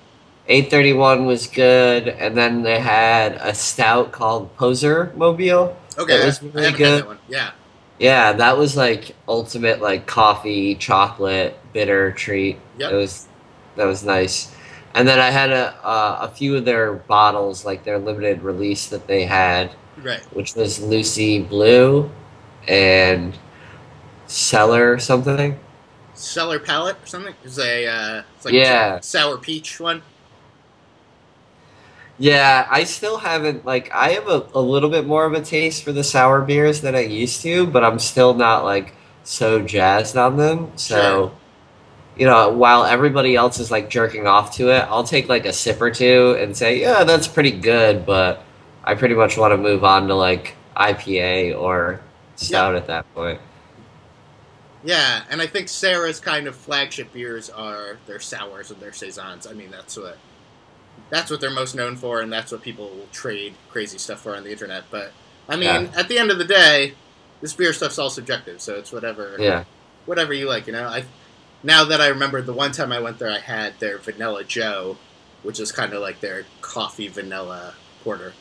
831 was good, and then they had a stout called Poser Mobile. Okay, That was I really haven't had good. that one. Yeah, Yeah, that was like ultimate like coffee, chocolate, bitter treat. Yep. That was nice. And then I had a few of their bottles, like their limited release that they had, right. which was Lucy Blue and Cellar something. Cellar Palate or something. It's it's like Yeah. sour peach one. Yeah, I still haven't like I have a little bit more of a taste for the sour beers than I used to, but I'm still not like so jazzed on them. So, Sure. while everybody else is like jerking off to it, I'll take like a sip or two and say, "Yeah, that's pretty good," but I pretty much want to move on to like IPA or Yep. stout at that point. Yeah, and I think Sarah's kind of flagship beers are their sours and their saisons. I mean, that's what they're most known for, and that's what people will trade crazy stuff for on the internet. But I mean, Yeah. at the end of the day, this beer stuff's all subjective, so it's Yeah. whatever you like. Now that I remember, the one time I went there, I had their Vanilla Joe, which is kind of like their coffee vanilla porter.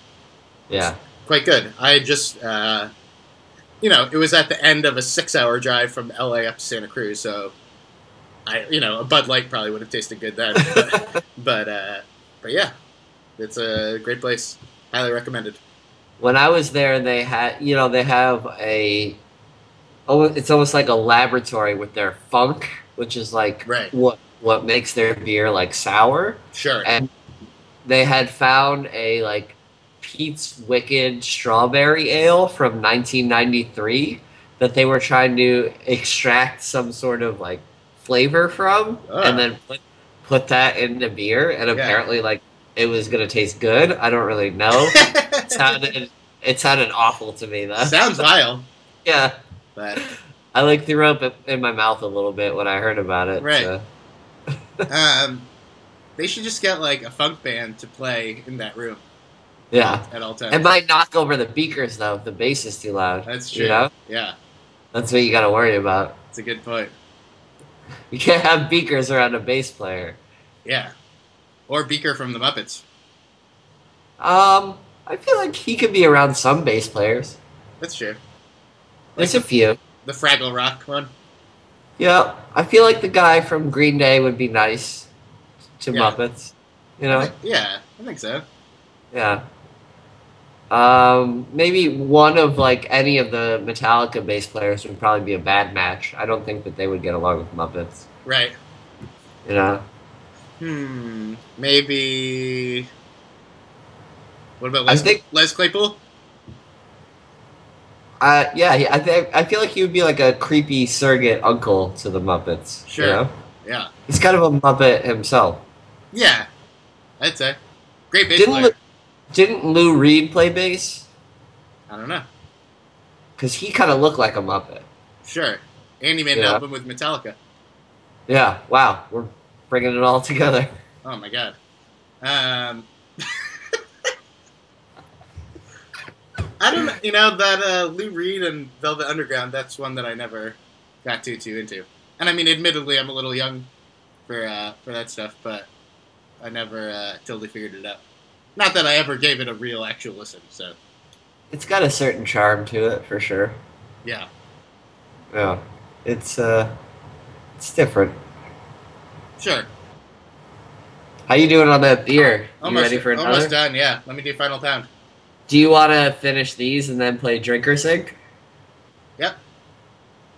Yeah. Quite good. I just, it was at the end of a 6-hour drive from LA up to Santa Cruz, so a Bud Light probably would have tasted good then. But yeah, it's a great place. Highly recommended. When I was there, they had, they have it's almost like a laboratory with their funk, which is like Right. what makes their beer like sour. Sure. And they had found a like Pete's Wicked strawberry ale from 1993 that they were trying to extract some sort of like flavor from, and then put that in the beer, and apparently like it was gonna taste good. I don't really know. It sounded awful to me though. Sounds vile. Yeah. But I like threw up in my mouth a little bit when I heard about it. Right. So. They should just get like a funk band to play in that room. Yeah. At all times. It might knock over the beakers though if the bass is too loud. That's true. You know? Yeah. That's what you got to worry about. That's a good point. You can't have beakers around a bass player. Yeah. Or Beaker from the Muppets. I feel like he could be around some bass players. That's true. There's a few. The Fraggle Rock one. Yeah, I feel like the guy from Green Day would be nice to Muppets. You know? I think so. Yeah. Maybe one of like any of the Metallica bass players would probably be a bad match. I don't think that they would get along with Muppets. Right. You know? Maybe. What about Les Claypool? I feel like he would be like a creepy surrogate uncle to the Muppets. Sure. You know? Yeah. He's kind of a Muppet himself. Yeah. I'd say. Great bass player. Didn't Lou Reed play bass? I don't know. Because he kind of looked like a Muppet. Sure. And he made an album with Metallica. Yeah. Wow. We're bringing it all together. Oh my god. I don't know, that Lou Reed and Velvet Underground, that's one that I never got too into. And I mean, admittedly, I'm a little young for that stuff, but I never totally figured it out. Not that I ever gave it a real actual listen, so. It's got a certain charm to it, for sure. Yeah. Yeah. It's different. Sure. How you doing on that beer? You ready for another? Almost done, yeah. Let me do Final Pound. Do you want to finish these and then play Drink or Sink? Yep.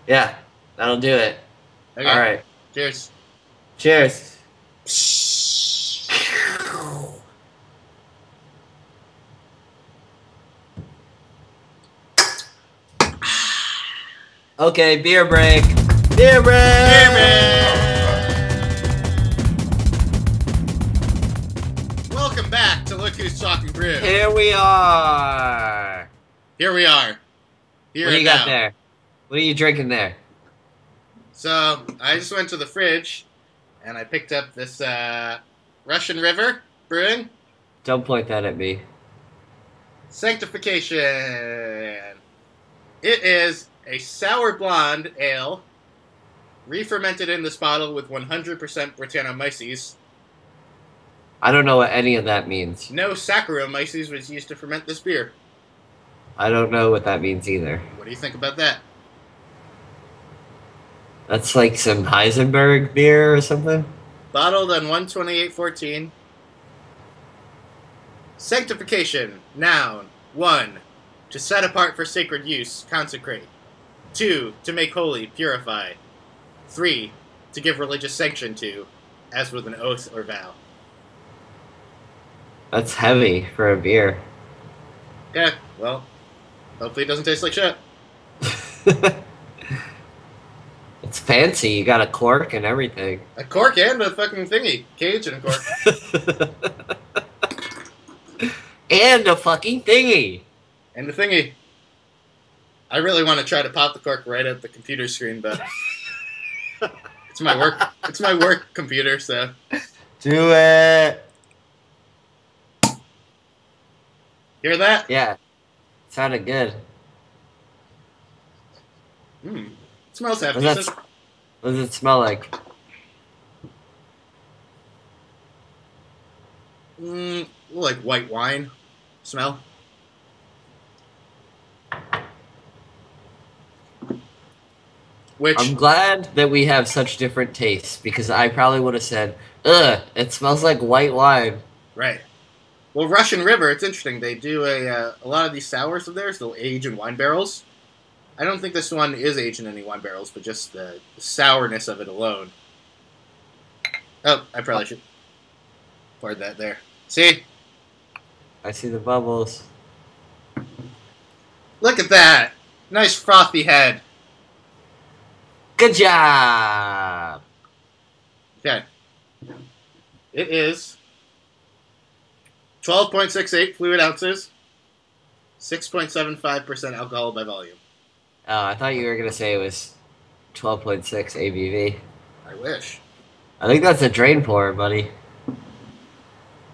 Yeah, that'll do it. Okay. All right. Cheers. Cheers. Okay, beer break. Beer break. Beer break. Welcome back to Look Who's Talking Brew. Here we are. Here we are. Here What do you and got now. there? What are you drinking there? So I just went to the fridge and I picked up this Russian River Brewing Don't point that at me. Sanctification. It is a sour blonde ale, re-fermented in this bottle with 100% Brettanomyces. I don't know what any of that means. No Saccharomyces was used to ferment this beer. I don't know what that means either. What do you think about that? That's like some Heisenberg beer or something? Bottled on 128.14. Sanctification. Noun. 1. To set apart for sacred use, consecrate. 2. To make holy, purify. 3. To give religious sanction to, as with an oath or vow. That's heavy for a beer. Yeah, well, hopefully it doesn't taste like shit. It's fancy. You got a cork and everything. A cork and a fucking thingy. Cage and a cork. And a fucking thingy. And the thingy. I really want to try to pop the cork right at the computer screen, but it's my work. It's my work computer, so Do it. hear that? Yeah. Sounded good. It smells half What does decent. what does it smell like? Like white wine smell. Which I'm glad that we have such different tastes because I probably would have said, ugh, it smells like white wine. right. Well, Russian River, it's interesting. They do a lot of these sours of theirs. They'll age in wine barrels. I don't think this one is aged in any wine barrels, but just the sourness of it alone. Oh, I probably should pour that there. See? I see the bubbles. Look at that. Nice frothy head. Good job! Okay. It is 12.68 fluid ounces, 6.75% alcohol by volume. Oh, I thought you were going to say it was 12.6 ABV. I wish. I think that's a drain pour, buddy.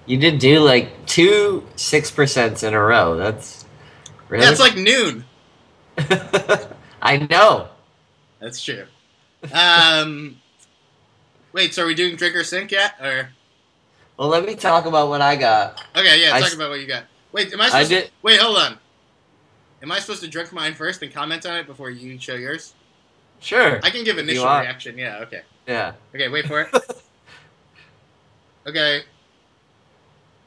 You did do like 2 6% in a row. That's really. Yeah, it's like noon. I know. That's true. Wait, so are we doing drink or sink yet? Or Well, let me talk about what I got. okay, yeah, I talk s- about what you got. Wait, am I supposed did- to wait, hold on. Am I supposed to drink mine first and comment on it before you show yours? Sure. I can give You initial are. reaction, yeah, okay. Yeah. Okay, wait for it. Okay.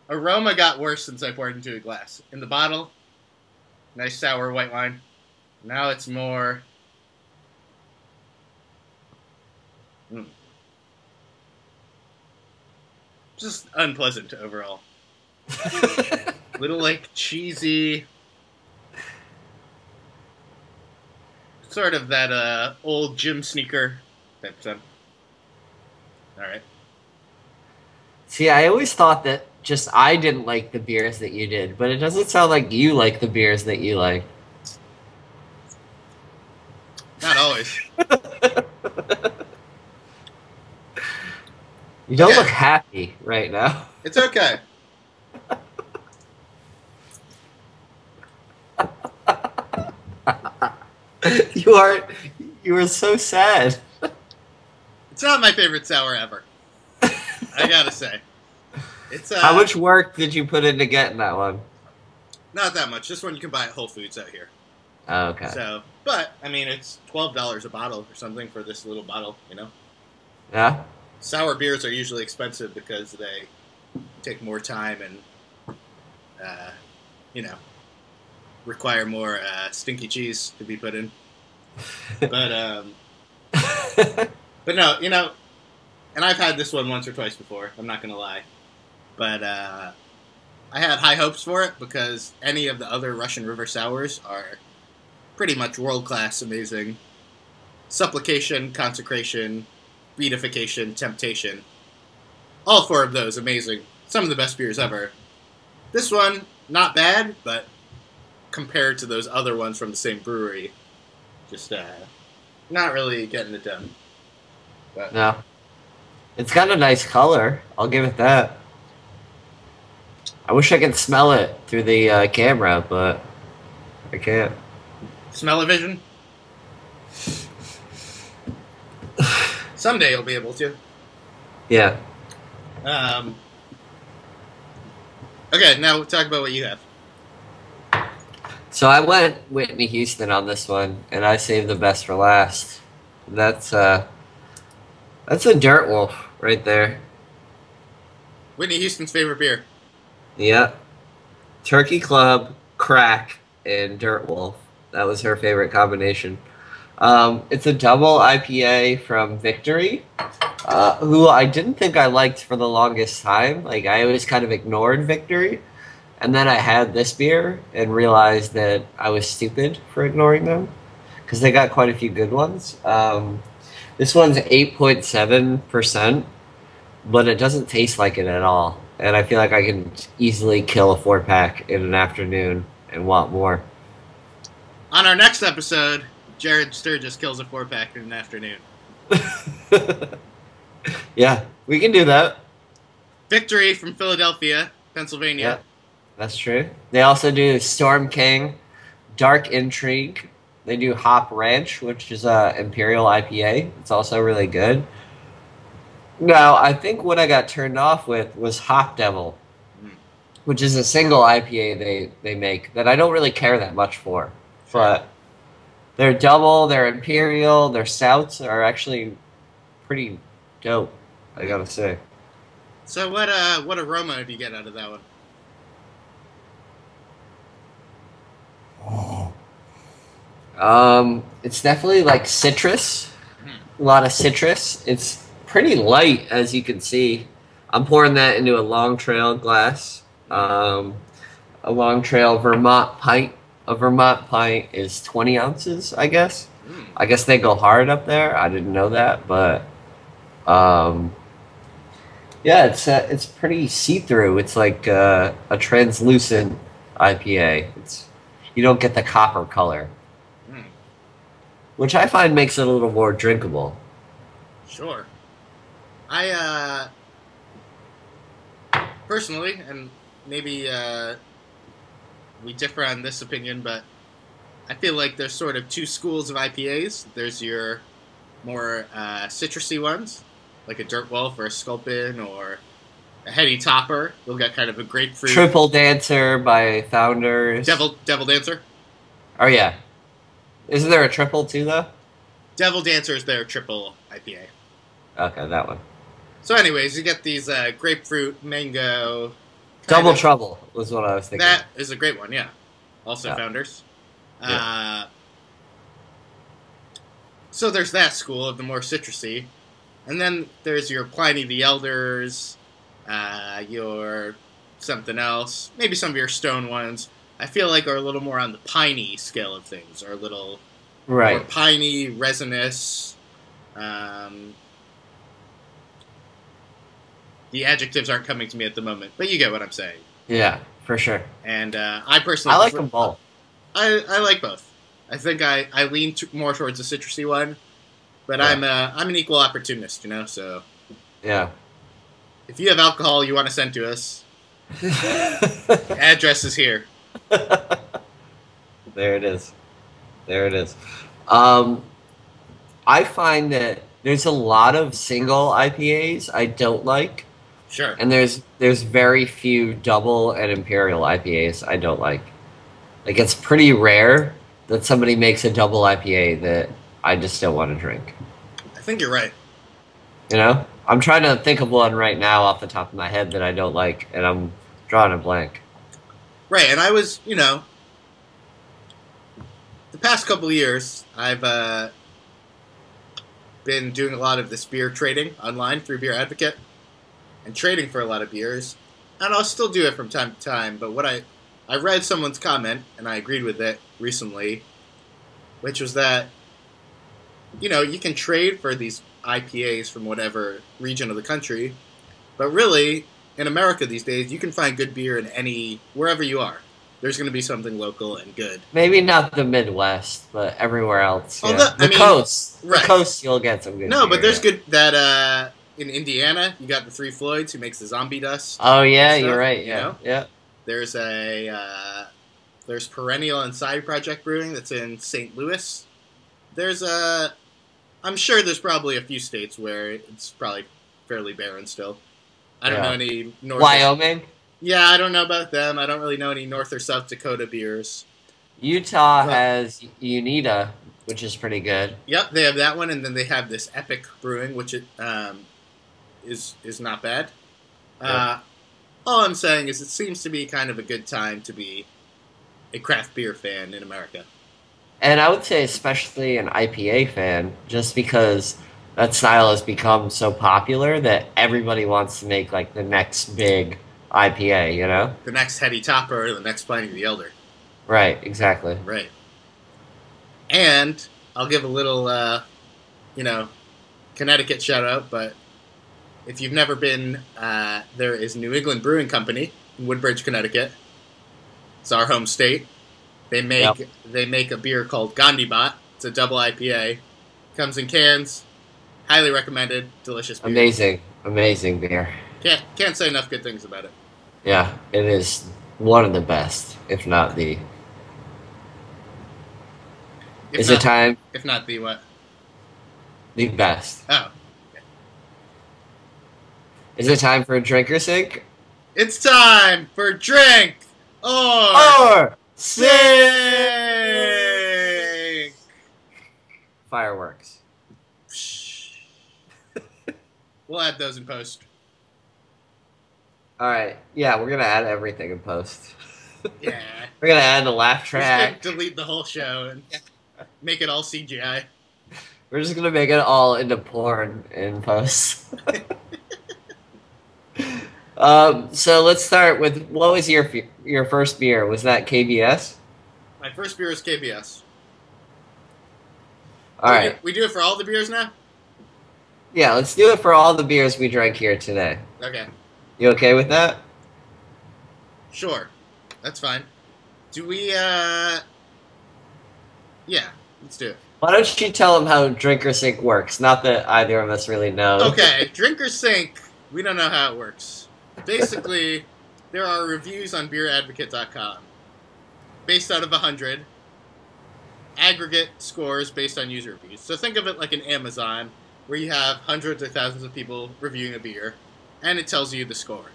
Aroma got worse since I poured into a glass. In the bottle, nice sour white wine. Now it's more. Just unpleasant overall. Little like cheesy. Sort of that old gym sneaker type stuff. Alright. See, I always thought that just I didn't like the beers that you did, but it doesn't sound like you like the beers that you like. Not always. You don't Okay. look happy right now. It's okay. You are so sad. It's not my favorite sour ever. I gotta say. It's How much work did you put into getting that one? not that much. This one you can buy at Whole Foods out here. Oh, okay. So, but I mean, it's $12 a bottle or something for this little bottle. You know, Yeah? sour beers are usually expensive because they take more time and, you know, require more stinky cheese to be put in. But but no, you know, and I've had this one once or twice before. I'm not gonna lie, but I had high hopes for it because any of the other Russian River sours are pretty much world class, amazing. Supplication, consecration, beatification, temptation. All four of those amazing. Some of the best beers ever. This one, not bad, but compared to those other ones from the same brewery, just not really getting it done. But No. It's got a nice color. I'll give it that. I wish I could smell it through the camera, but I can't. smell-o-vision. Someday you'll be able to. Yeah. Um, okay, now talk about what you have. So I went Whitney Houston on this one, and I saved the best for last. That's a DirtWolf right there. Whitney Houston's favorite beer. Yeah. Turkey Club, Crack, and DirtWolf. That was her favorite combination. It's a double IPA from Victory, who I didn't think I liked for the longest time. Like, I always kind of ignored Victory. And then I had this beer and realized that I was stupid for ignoring them because they got quite a few good ones. This one's 8.7%, but it doesn't taste like it at all. And I feel like I can easily kill a 4-pack in an afternoon and want more. On our next episode, Jared Sturgis kills a 4-pack in an afternoon. Yeah, we can do that. Victory from Philadelphia, Pennsylvania. Yeah, that's true. They also do Storm King, Dark Intrigue. They do Hop Ranch, which is a Imperial IPA. It's also really good. Now, I think what I got turned off with was Hop Devil, which is a single IPA they make that I don't really care that much for. But their double, their Imperial, their stouts are actually pretty dope, I gotta say. So what aroma do you get out of that one? It's definitely like citrus, a lot of citrus. It's pretty light, as you can see. I'm pouring that into a Long Trail glass, a Long Trail Vermont pint. A Vermont pint is 20 ounces, I guess. I guess they go hard up there. I didn't know that, but yeah, it's pretty see-through. It's like a translucent IPA. You don't get the copper color, which I find makes it a little more drinkable. Sure. I personally, and maybe we differ on this opinion, but I feel like there's sort of two schools of IPAs. There's your more citrusy ones, like a DirtWolf or a Sculpin or a Heady Topper. They'll get kind of a grapefruit. Triple Dancer by Founders. Devil Dancer. Oh yeah, isn't there a triple too though? Devil Dancer is their triple IPA. Okay, that one. So, anyways, you get these grapefruit, mango. Double Trouble was what I was thinking. That is a great one, yeah. Also, Yeah. Founders. Yeah. So there's that school of the more citrusy, and then there's your Pliny the Elders, your something else, maybe some of your stone ones. I feel like are a little more on the piney scale of things, or a little more piney, resinous. The adjectives aren't coming to me at the moment, but you get what I'm saying. Yeah, for sure. And I personally, I like them both. I like both. I think I lean more towards the citrusy one, but Yeah. I'm an equal opportunist, you know. So Yeah. if you have alcohol you want to send to us, address is here. There it is. There it is. I find that there's a lot of single IPAs I don't like, Sure. and there's very few double and imperial IPAs I don't like. Like, it's pretty rare that somebody makes a double IPA that I just don't want to drink. I think you're right. You know? I'm trying to think of one right now off the top of my head that I don't like, and I'm drawing a blank. Right, and I was, you know, the past couple of years, I've been doing a lot of this beer trading online through Beer Advocate, and trading for a lot of beers, and I'll still do it from time to time, but what I read someone's comment, and I agreed with it recently, which was that, you know, you can trade for these IPAs from whatever region of the country, but really, in America these days, you can find good beer in wherever you are. there's going to be something local and good. Maybe not the Midwest, but everywhere else. Although, Yeah. I The mean, coast. right. The coast, you'll get some good No, beer, but there's yeah. good that in Indiana, you got the Three Floyds who makes the zombie dust. Oh, yeah, and you're stuff, right. you Yeah. know? Yeah. There's there's Perennial and Side Project Brewing that's in St. Louis. There's I'm sure there's probably a few states where it's probably fairly barren still. I don't know Yeah. any North. Wyoming? Yeah, I don't know about them. I don't really know any North or South Dakota beers. Utah But- has Unita, which is pretty good. Yep, they have that one, and then they have this Epic Brewing, which is not bad. Yeah. All I'm saying is it seems to be kind of a good time to be a craft beer fan in America. And I would say especially an IPA fan, just because that style has become so popular that everybody wants to make like the next big IPA, you know? The next Heady Topper or the next Pliny the Elder. Right, exactly. Right. And I'll give a little, Connecticut shout out, but if you've never been, there is New England Brewing Company in Woodbridge, Connecticut. It's our home state. They make a beer called Gandhibat. It's a double IPA. Comes in cans. Highly recommended. Delicious beer. Amazing beer. Can't say enough good things about it. Yeah, it is one of the best, if not the. Is it time? If not the what? The best. Oh. Is it time for a drink or sink? It's time for drink or Sink! Fireworks. We'll add those in post. Alright, yeah, we're gonna add everything in post. Yeah. We're gonna add the laugh We're just track. gonna delete the whole show and make it all CGI. We're just gonna make it all into porn in post. So let's start with, what was your first beer? Was that KBS? My first beer is KBS. All right. We do it for all the beers now? Yeah, let's do it for all the beers we drank here today. Okay. You okay with that? Sure. That's fine. Do we, yeah, let's do it. Why don't you tell them how Drink or Sink works? Not that either of us really know. Okay, Drink or Sink, we don't know how it works. Basically, there are reviews on beeradvocate.com based out of 100, aggregate scores based on user reviews. So think of it like an Amazon, where you have hundreds or thousands of people reviewing a beer, and it tells you the score.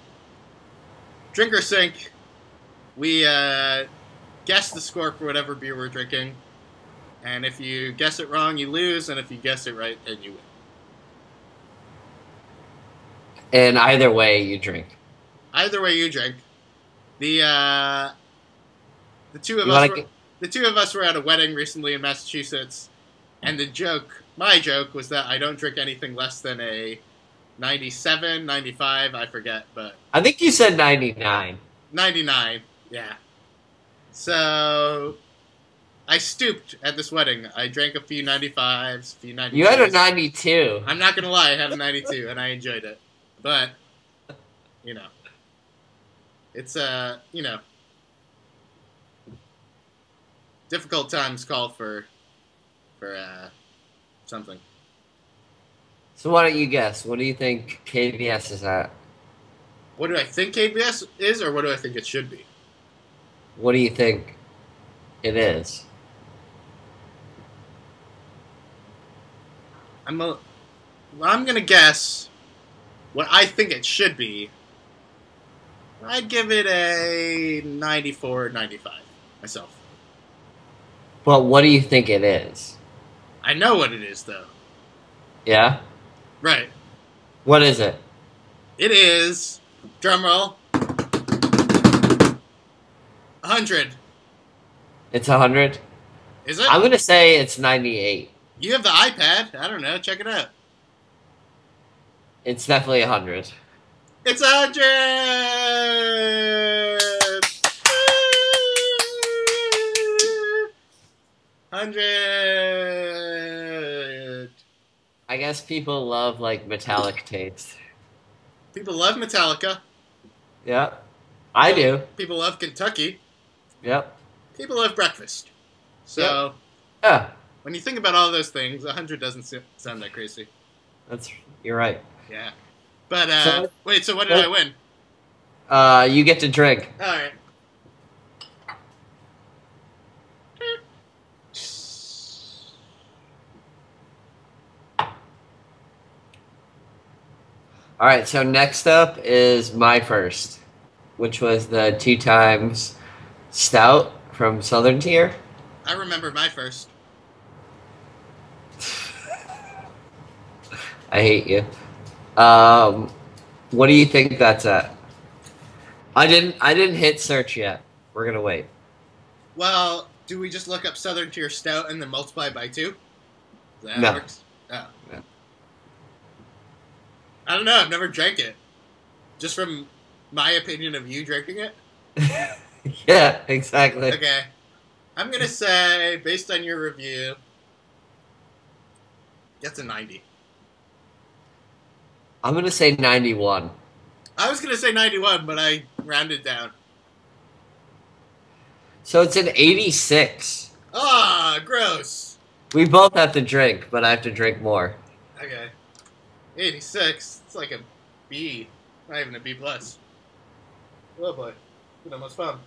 Drink or Sink, we guess the score for whatever beer we're drinking, and if you guess it wrong, you lose, and if you guess it right, then you win. And either way, you drink. Either way you drink. The two of us were at a wedding recently in Massachusetts, and my joke was that I don't drink anything less than a 97, 95, I forget, but I think you said 99. 99, yeah. So I stooped at this wedding. I drank a few 95s, a few 92s. You had a 92. I'm not gonna lie, I had a 92, and I enjoyed it. But, it's, difficult times call for something. So why don't you guess? What do you think KBS is at? What do I think KBS is, or what do I think it should be? What do you think it is? I'm gonna guess what I think it should be. I'd give it a 94, 95 myself. But what do you think it is? I know what it is, though. Yeah? Right. What is it? It is, drumroll, 100. It's 100? Is it? I'm going to say it's 98. You have the iPad. I don't know. Check it out. It's definitely 100. It's 100! 100! I guess people love, like, metallic taste. People love Metallica. Yeah. I do. People love Kentucky. Yep. People love breakfast. So Yep. Yeah. when you think about all those things, 100 doesn't sound that crazy. You're right. Yeah. But So wait, so what did I win? you get to drink. All right. All right. So next up is my first, which was the 2 times stout from Southern Tier. I remember my first. I hate you. What do you think that's at? I didn't hit search yet. We're gonna wait. Well, do we just look up Southern Tier Stout and then multiply by 2? Is that how No. it works? Oh. No. I don't know. I've never drank it. Just from my opinion of you drinking it? Yeah, exactly. Okay. I'm going to say, based on your review, that's a 90. I'm gonna say 91. I was going to say 91, but I rounded down. So it's an 86. Ah, gross. We both have to drink, but I have to drink more. Okay. 86. It's like a B. Not even a B+. Oh boy. You know, much fun.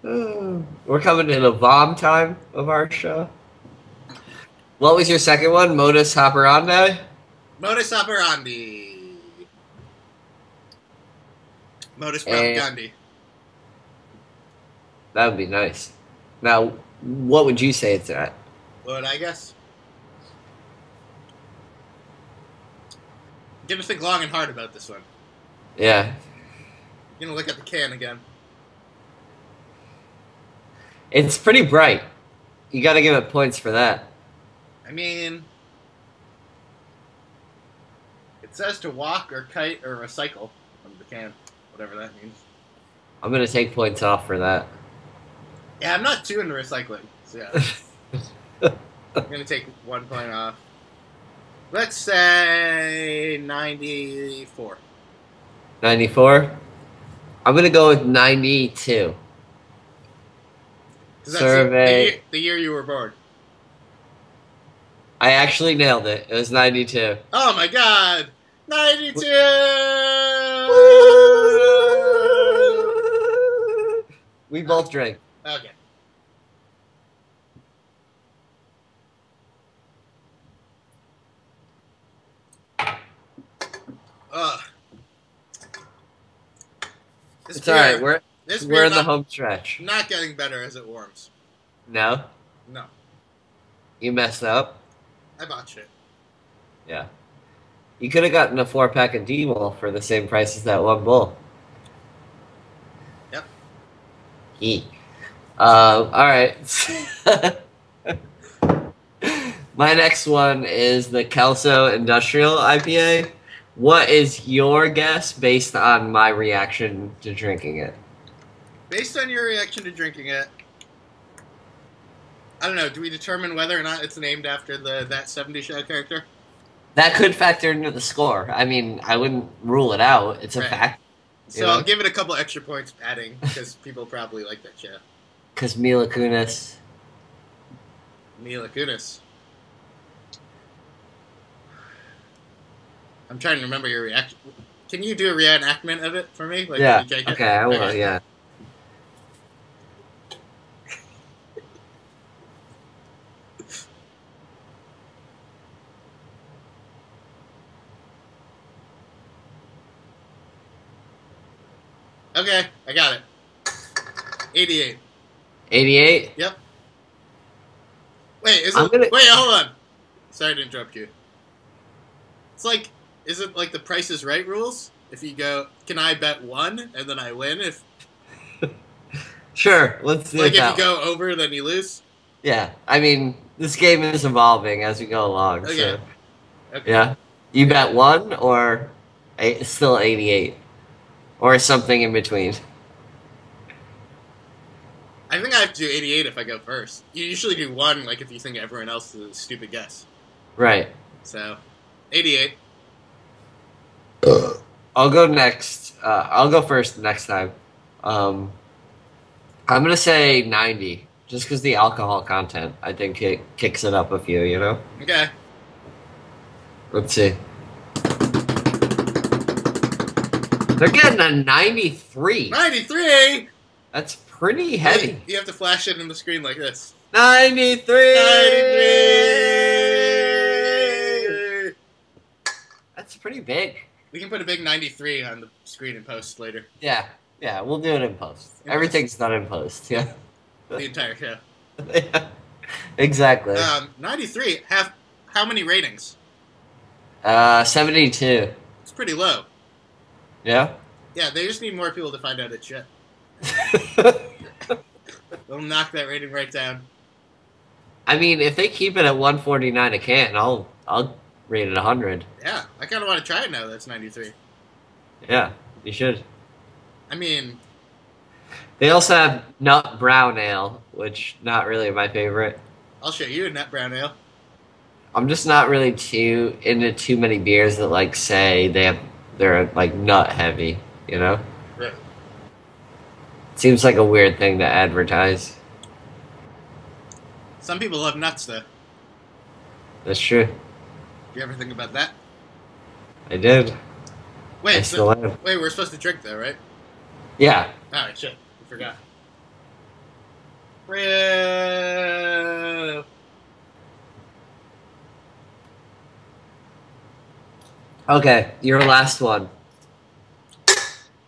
We're coming to the bomb time of our show. What was your second one? Modus Hoperandi? Modus Hoperandi. Modus And- Propagandi. That would be nice. Now, what would you say it's at? What I guess? I'm gonna think long and hard about this one. Yeah. I'm gonna look at the can again. It's pretty bright. You gotta give it points for that. I mean, it says to walk or kite or recycle on the can, whatever that means. I'm gonna take points off for that. Yeah, I'm not too into recycling, so yeah. I'm gonna take 1 point off. Let's say 94. 94? I'm gonna go with 92. 'Cause that's Survey. the year you were born. I actually nailed it. It was 92. Oh my god! 92! We both drank. Okay. Ugh. This It's beer, alright. We're this in the not, home stretch. not getting better as it warms. No? No. You messed up? I botched it. Yeah. You could have gotten a 4-pack of DirtWolf for the same price as that one bull. Yep. Alright. My next one is the Kelso Industrial IPA. What is your guess based on my reaction to drinking it? Based on your reaction to drinking it, I don't know, do we determine whether or not it's named after that 70 Show character? That could factor into the score. I mean, I wouldn't rule it out. It's a Right. fact. So I'll give it a couple extra points padding, because people probably like that show. Because Mila Kunis. Mila Kunis. I'm trying to remember your reaction. Can you do a reenactment of it for me? Like, Yeah. when you drink it? Okay, I will. Okay. Yeah. Okay, I got it. 88. 88. Yep. Wait, wait, hold on. Sorry to interrupt you. It's like, is it like the Price is Right rules? If you go, can I bet 1 and then I win? If Sure. Let's do like it if that you way. go over, then you lose. Yeah. I mean, this game is evolving as we go along. Okay. So Okay. yeah. You bet 1 or still 88, or something in between. I think I have to do 88 if I go first. You usually do 1, like if you think everyone else is a stupid guess. Right. So, 88. I'll go next. I'll go first next time. I'm gonna say 90, just because the alcohol content. I think it kicks it up a few. You know. Okay. Let's see. They're getting a 93. 93. That's pretty heavy. You have to flash it in the screen like this. 93. 93. That's pretty big. We can put a big 93 on the screen and post later. Yeah, we'll do it in post. Everything's done in post. Yeah. The entire show. Yeah. Exactly. 93. How many ratings? 72. It's pretty low. Yeah. Yeah, they just need more people to find out it's shit. They'll knock that rating right down. I mean, if they keep it at 149 a can, I'll rate it 100. Yeah, I kind of want to try it now. That's 93. Yeah, you should. I mean, They also have nut brown ale, which not really my favorite. I'll show you a nut brown ale. I'm just not really too into too many beers that like say they're like nut heavy, you know? Right. Seems like a weird thing to advertise. Some people love nuts, though. That's true. You ever think about that? I did. I Wait, still am. wait, we're supposed to drink, though, right? Yeah. Alright, shit. I forgot. Brew. Okay, your last one.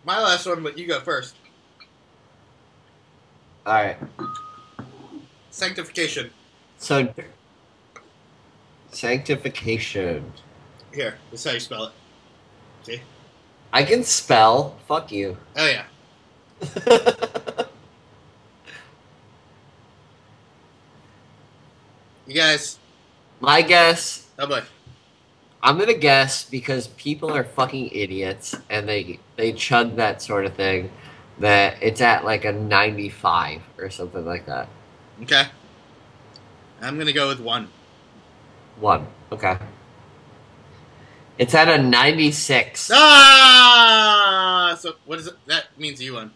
My last one, but you go first. All right. Sanctification. So, Sanctification. Here, this is how you spell it. See? I can spell. Fuck you. Oh, yeah. You guys. My guess, Oh, boy. I'm gonna guess because people are fucking idiots and they chug that sort of thing, that it's at like a 95 or something like that. Okay. I'm going to go with 1. 1. Okay. It's at a 96. Ah! So, what is it? That means you won.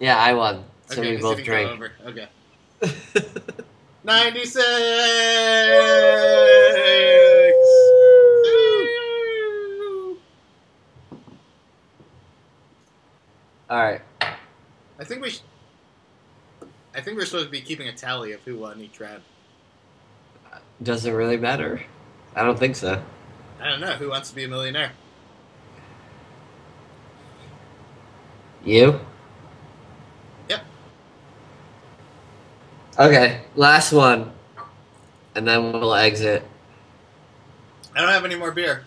Yeah, I won. So Okay, we both go drank. over. Okay. 96! Alright. I think we're supposed to be keeping a tally of who won each round. Does it really matter? I don't think so. I don't know. Who wants to be a millionaire? You? Yep. Okay, last one. And then we'll exit. I don't have any more beer.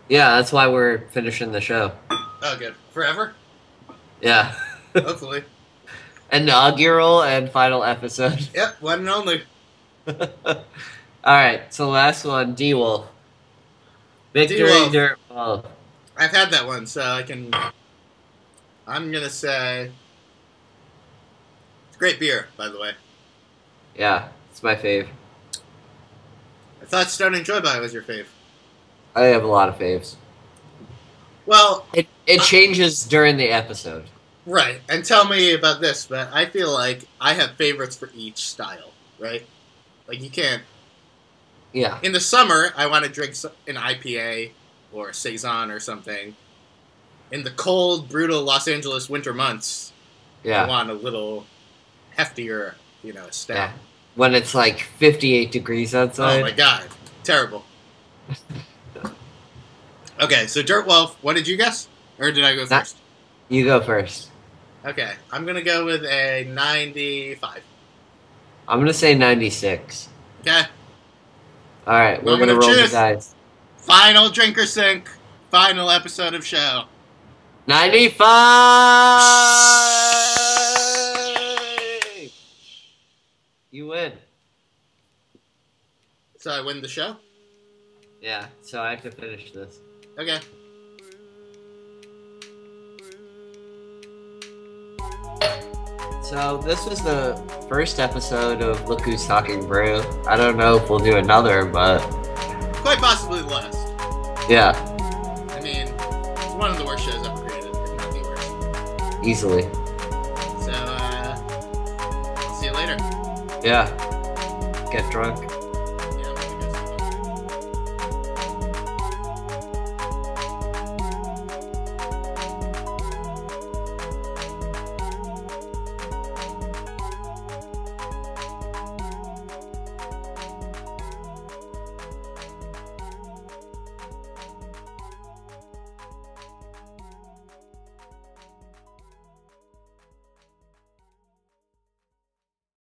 Yeah, that's why we're finishing the show. Oh, good. Forever? Yeah. Hopefully. Inaugural and final episode. Yep, one and only. Alright, so last one, DirtWolf. Victory DirtWolf. DirtWolf. I've had that one, so I can... I'm going to say... It's great beer, by the way. Yeah, it's my fave. I thought Stout and Joy By was your fave. I have a lot of faves. Well... It changes during the episode. Right, and tell me about this, but I feel like I have favorites for each style, right? Like, you can't... Yeah. In the summer, I want to drink an IPA or a Saison or something. In the cold, brutal Los Angeles winter months, Yeah. I want a little heftier, a stout. Yeah. When it's like 58 degrees outside. Oh my god, terrible. Okay, so DirtWolf, what did you guess? Or did I go first? You go first. Okay, I'm going to go with a 95. I'm gonna say 96. Okay, Alright, we're Moment gonna of roll the truth. dice. final drinker sync, final episode of show. 95! You win. So I win the show? Yeah, so I have to finish this. Okay. So this was the first episode of Look Who's Talking Brew. I don't know if we'll do another, but Quite possibly the last. yeah. I mean, one of the worst shows ever created, if not the worst. Easily. So, I'll see you later. Yeah. Get drunk.